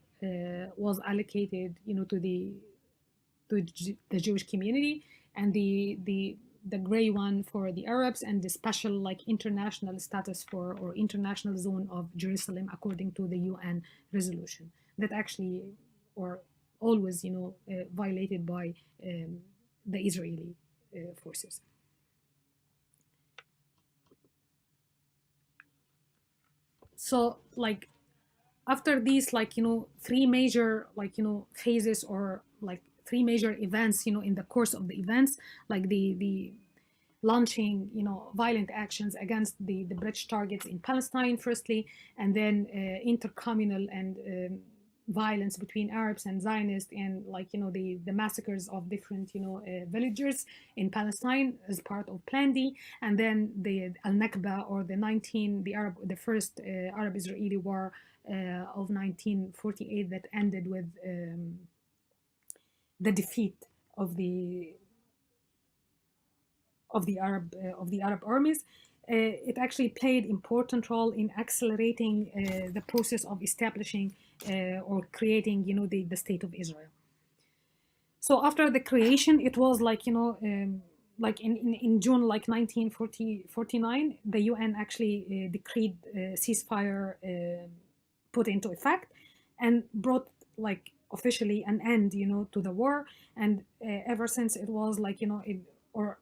was allocated to the Jewish community, and the gray one for the Arabs, and the special international status for, or international zone of Jerusalem, according to the UN resolution that actually or always violated by the Israeli forces. So like after these like three major like phases, or like three major events in the course of the events, like the launching violent actions against the British targets in Palestine firstly, and then intercommunal and violence between Arabs and Zionists, and like the massacres of different villagers in Palestine as part of Plan D, and then the Al Nakba, or the first Arab-Israeli war of 1948 that ended with the defeat of the Arab armies. It actually played important role in accelerating the process of establishing or creating, the state of Israel. So after the creation, it was like like in June like 1949, the UN actually decreed ceasefire put into effect, and brought like officially an end to the war. And ever since, it was like or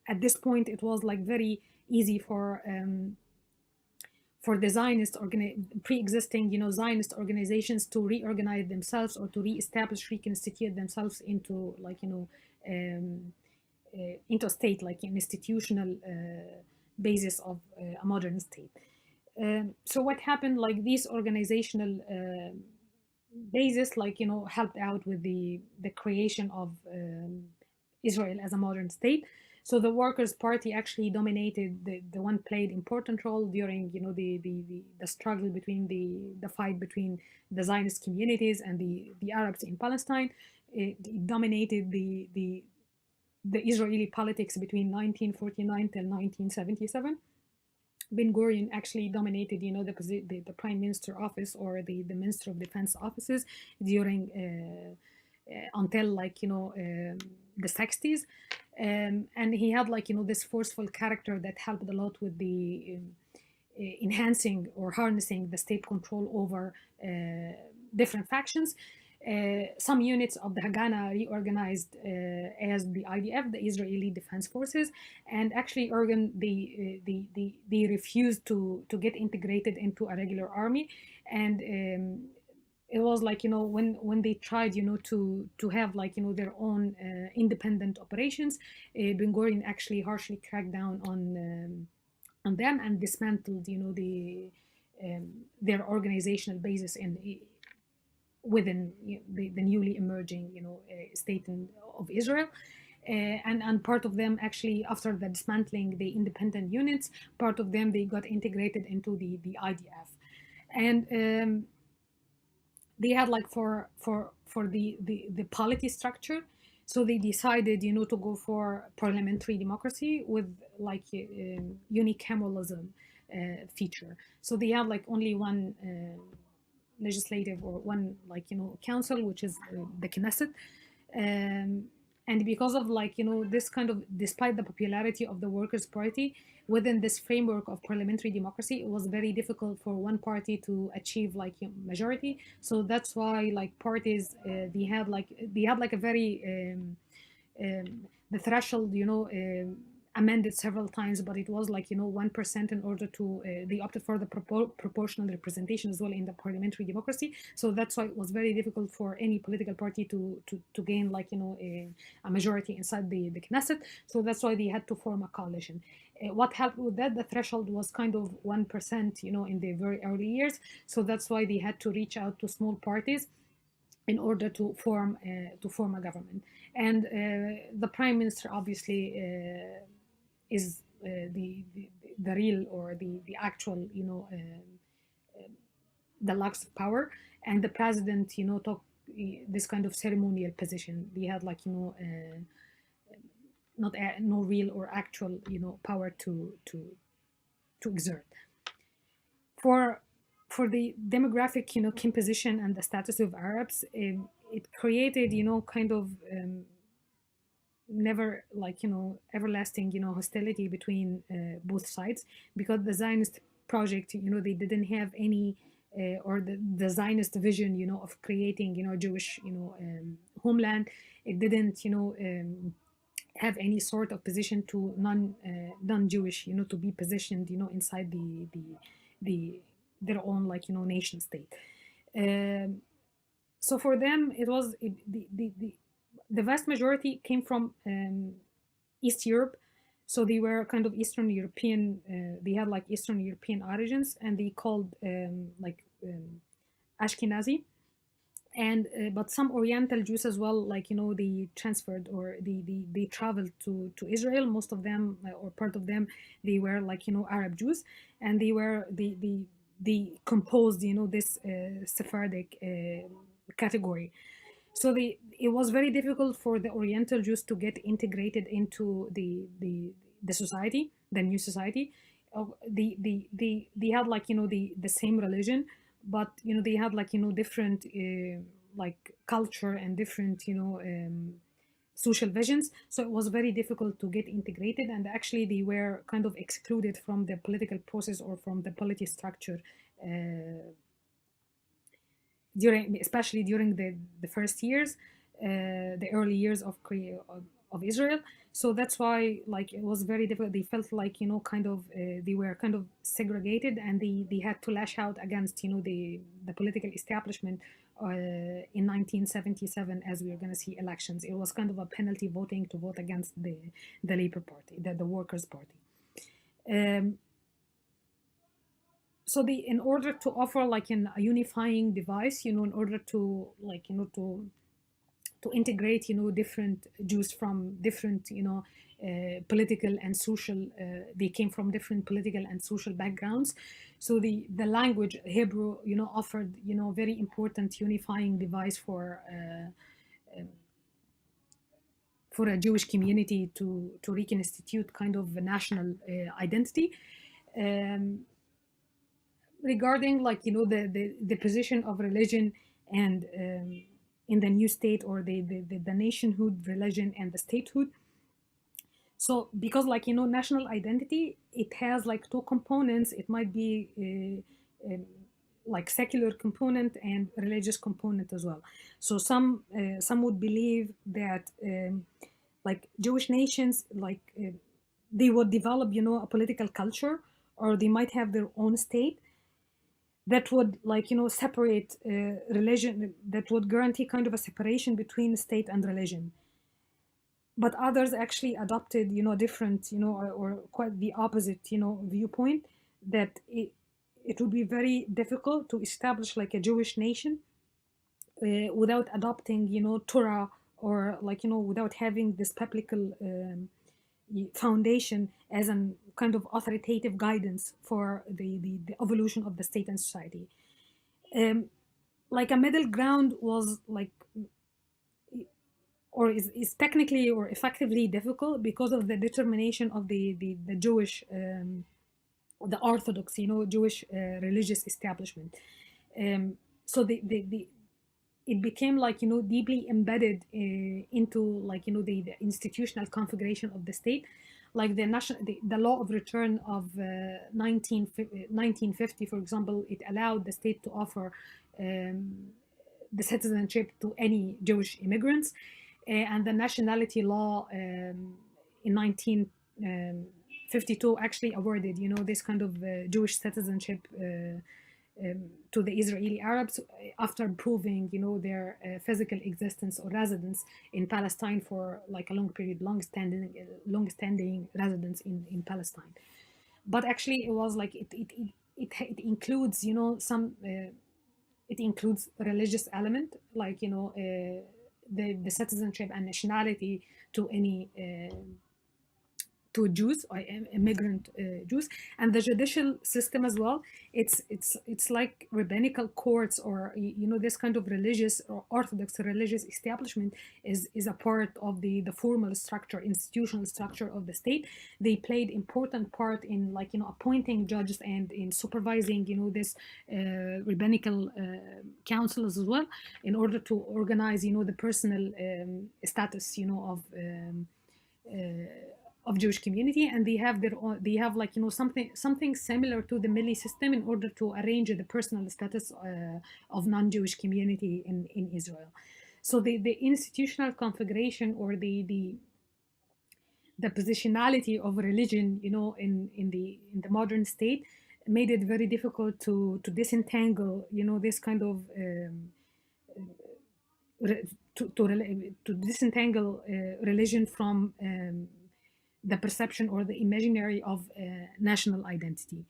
at this point, it was like very easy for the pre-existing Zionist organizations to reorganize themselves, or to reestablish, reconstitute themselves into like um, into a state, like an institutional basis of a modern state. So what happened, like these organizational basis like helped out with the creation of Israel as a modern state. So the Workers' Party actually dominated, the one played important role during the struggle between the fight between the Zionist communities and the Arabs in Palestine. It dominated the Israeli politics between 1949 till 1977. Ben Gurion actually dominated, the prime minister office, or the minister of defense offices during until like the 60s, and he had like this forceful character that helped a lot with the enhancing or harnessing the state control over different factions. Some units of the Haganah reorganized as the IDF, the Israeli Defense Forces, and actually Oregon they refused to get integrated into a regular army. And it was like when they tried to have like their own independent operations, Ben Gurion actually harshly cracked down on them and dismantled their organizational basis in within the newly emerging state of Israel. And part of them actually, after the dismantling the independent units, part of them they got integrated into the IDF. And they had like for the polity structure, so they decided to go for parliamentary democracy with like unicameralism feature. So they had like only one legislative, or one like council, which is the Knesset. um, and because of like this kind of, despite the popularity of the Workers' Party within this framework of parliamentary democracy, it was very difficult for one party to achieve like majority. So that's why like parties they had like a very the threshold amended several times, but it was like 1% in order to they opted for the proportional representation as well in the parliamentary democracy. So that's why it was very difficult for any political party to gain like a majority inside the Knesset. So that's why they had to form a coalition. What helped with that, the threshold was kind of 1% in the very early years. So that's why they had to reach out to small parties in order to form a government. And the prime minister obviously is the real, or the actual the lux of power. And the president took this kind of ceremonial position. They had like not no real or actual power to exert. For the demographic composition and the status of Arabs, it created kind of never like everlasting hostility between both sides, because the Zionist project they didn't have any or the Zionist vision of creating Jewish homeland. It didn't have any sort of position to non-Jewish to be positioned inside the their own, like, nation state. Um, so for them, it was the vast majority came from East Europe. So they were kind of Eastern European. They had like Eastern European origins, and they called Ashkenazi. And but some Oriental Jews as well, like, they transferred, or they traveled to Israel. Most of them, or part of them, they were like, Arab Jews, and they composed, this Sephardic category. So it was very difficult for the Oriental Jews to get integrated into the society, the new society. They had, like, the same religion, but they had, like, different like culture and different, social visions. So it was very difficult to get integrated, and actually they were kind of excluded from the political process or from the polity structure, especially during the first years, the early years of Israel. So that's why, like, it was very difficult. They felt like, kind of they were kind of segregated, and they had to lash out against, the political establishment in 1977, as we are going to see elections. It was kind of a penalty voting to vote against the Labour Party, the Workers' Party. So in order to offer like a unifying device, in order to, like, to integrate, different Jews from different, political and social, they came from different political and social backgrounds. So the language Hebrew, offered, very important unifying device for a Jewish community to reconstitute kind of a national identity. Regarding, like, the position of religion and in the new state, or the nationhood, religion and the statehood. So because, like, national identity, it has like two components. It might be like secular component and religious component as well. So some would believe that like Jewish nations, like they would develop, a political culture, or they might have their own state that would, like, separate religion, that would guarantee kind of a separation between state and religion. But others actually adopted, different, or quite the opposite, viewpoint, that it would be very difficult to establish like a Jewish nation without adopting, Torah, or, like, without having this biblical foundation as a kind of authoritative guidance for the evolution of the state and society. Like a middle ground was like, or is technically or effectively difficult because of the determination of the Jewish, the Orthodox, Jewish religious establishment. So it became like, deeply embedded into, like, the institutional configuration of the state. Like the law of return of 1950, for example, it allowed the state to offer the citizenship to any Jewish immigrants. And the nationality law in 1952 actually awarded, this kind of Jewish citizenship to the Israeli Arabs after proving, their physical existence or residence in Palestine for like a long period, long-standing residence in Palestine. But actually, it was like it includes, some. It includes religious element, like, the citizenship and nationality to any to Jews or immigrant Jews, and the judicial system as well. It's like rabbinical courts, or, this kind of religious or Orthodox religious establishment is a part of the formal structure, institutional structure of the state. They played important part in, like, appointing judges and in supervising, this rabbinical councils as well, in order to organize, the personal status, of Jewish community. And they have their own, they have, like, something similar to the Milli system in order to arrange the personal status of non-Jewish community in Israel. So the institutional configuration, or the positionality of religion, in the modern state, made it very difficult to disentangle, this kind of to disentangle religion from the perception or the imaginary of national identity.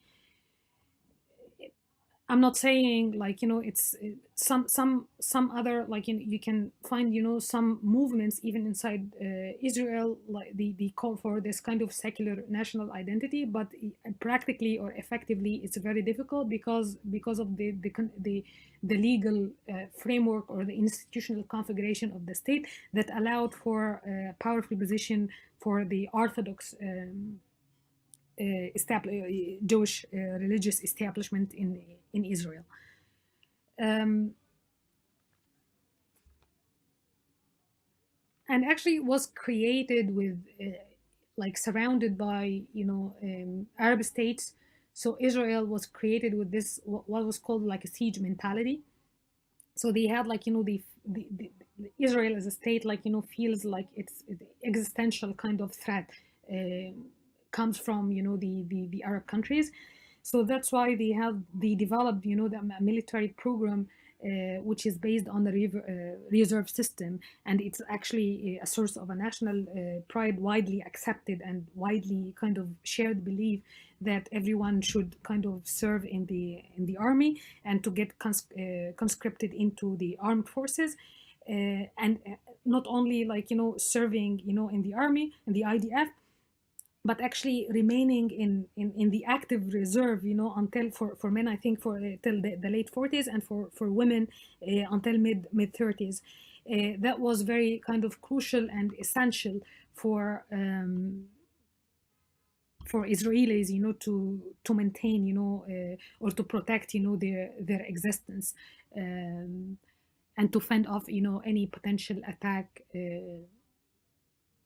I'm not saying like it's some other like you can find some movements even inside Israel, like the call for this kind of secular national identity, but practically or effectively it's very difficult because of the legal framework or the institutional configuration of the state that allowed for a powerful position for the Orthodox Jewish religious establishment in Israel. And actually was created with like surrounded by Arab states. So Israel was created with this what was called like a siege mentality. So they had like the Israel as a state like feels like it's existential kind of threat comes from the Arab countries. So that's why they developed the military program which is based on the reserve system, and it's actually a source of a national pride, widely accepted and widely kind of shared belief that everyone should kind of serve in the army and to get conscripted into the armed forces, and not only like serving in the army and the IDF, but actually remaining in the active reserve, until for men, I think for till the late 40s, and for women until mid 30s. That was very kind of crucial and essential for Israelis, to maintain, or to protect, their existence, and to fend off, any potential attack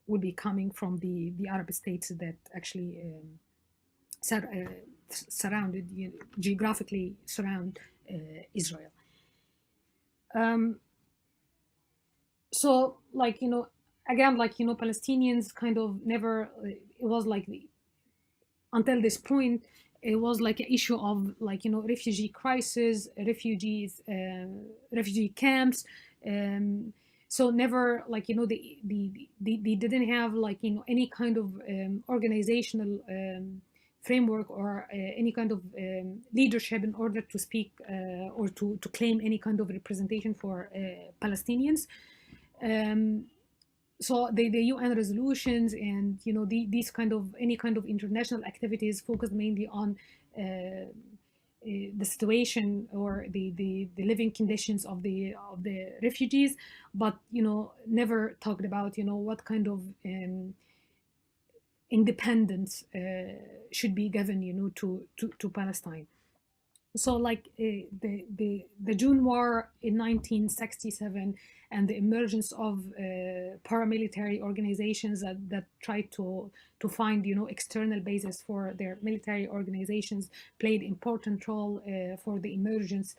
would be coming from the Arab states that actually surrounded, geographically surround Israel. So like again, like Palestinians kind of never, it was like until this point it was like an issue of like refugee crisis, refugee camps. So never like they didn't have like any kind of organizational framework or any kind of leadership in order to speak or to claim any kind of representation for Palestinians. So the UN resolutions and these kind of any kind of international activities focused mainly on the situation or the living conditions of the refugees, but never talked about what kind of independence should be given to Palestine. So like the June War in 1967 and the emergence of paramilitary organizations that tried to find external bases for their military organizations played important role for the emergence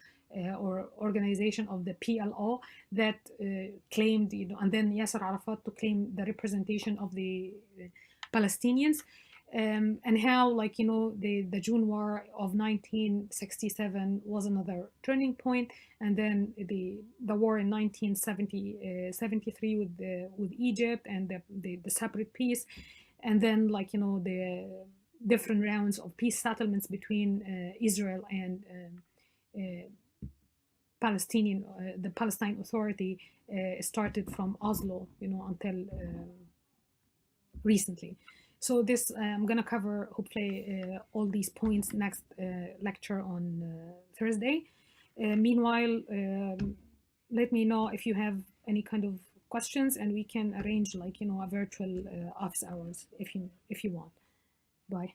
or organization of the PLO that claimed and then Yasser Arafat to claim the representation of the Palestinians. And how like the June War of 1967 was another turning point, and then the war in 1973 with Egypt and the separate peace, and then like the different rounds of peace settlements between Israel and the Palestine Authority started from Oslo until recently. So this, I'm going to cover, hopefully, all these points next lecture on Thursday. Meanwhile, let me know if you have any kind of questions, and we can arrange like, a virtual office hours if you want. Bye.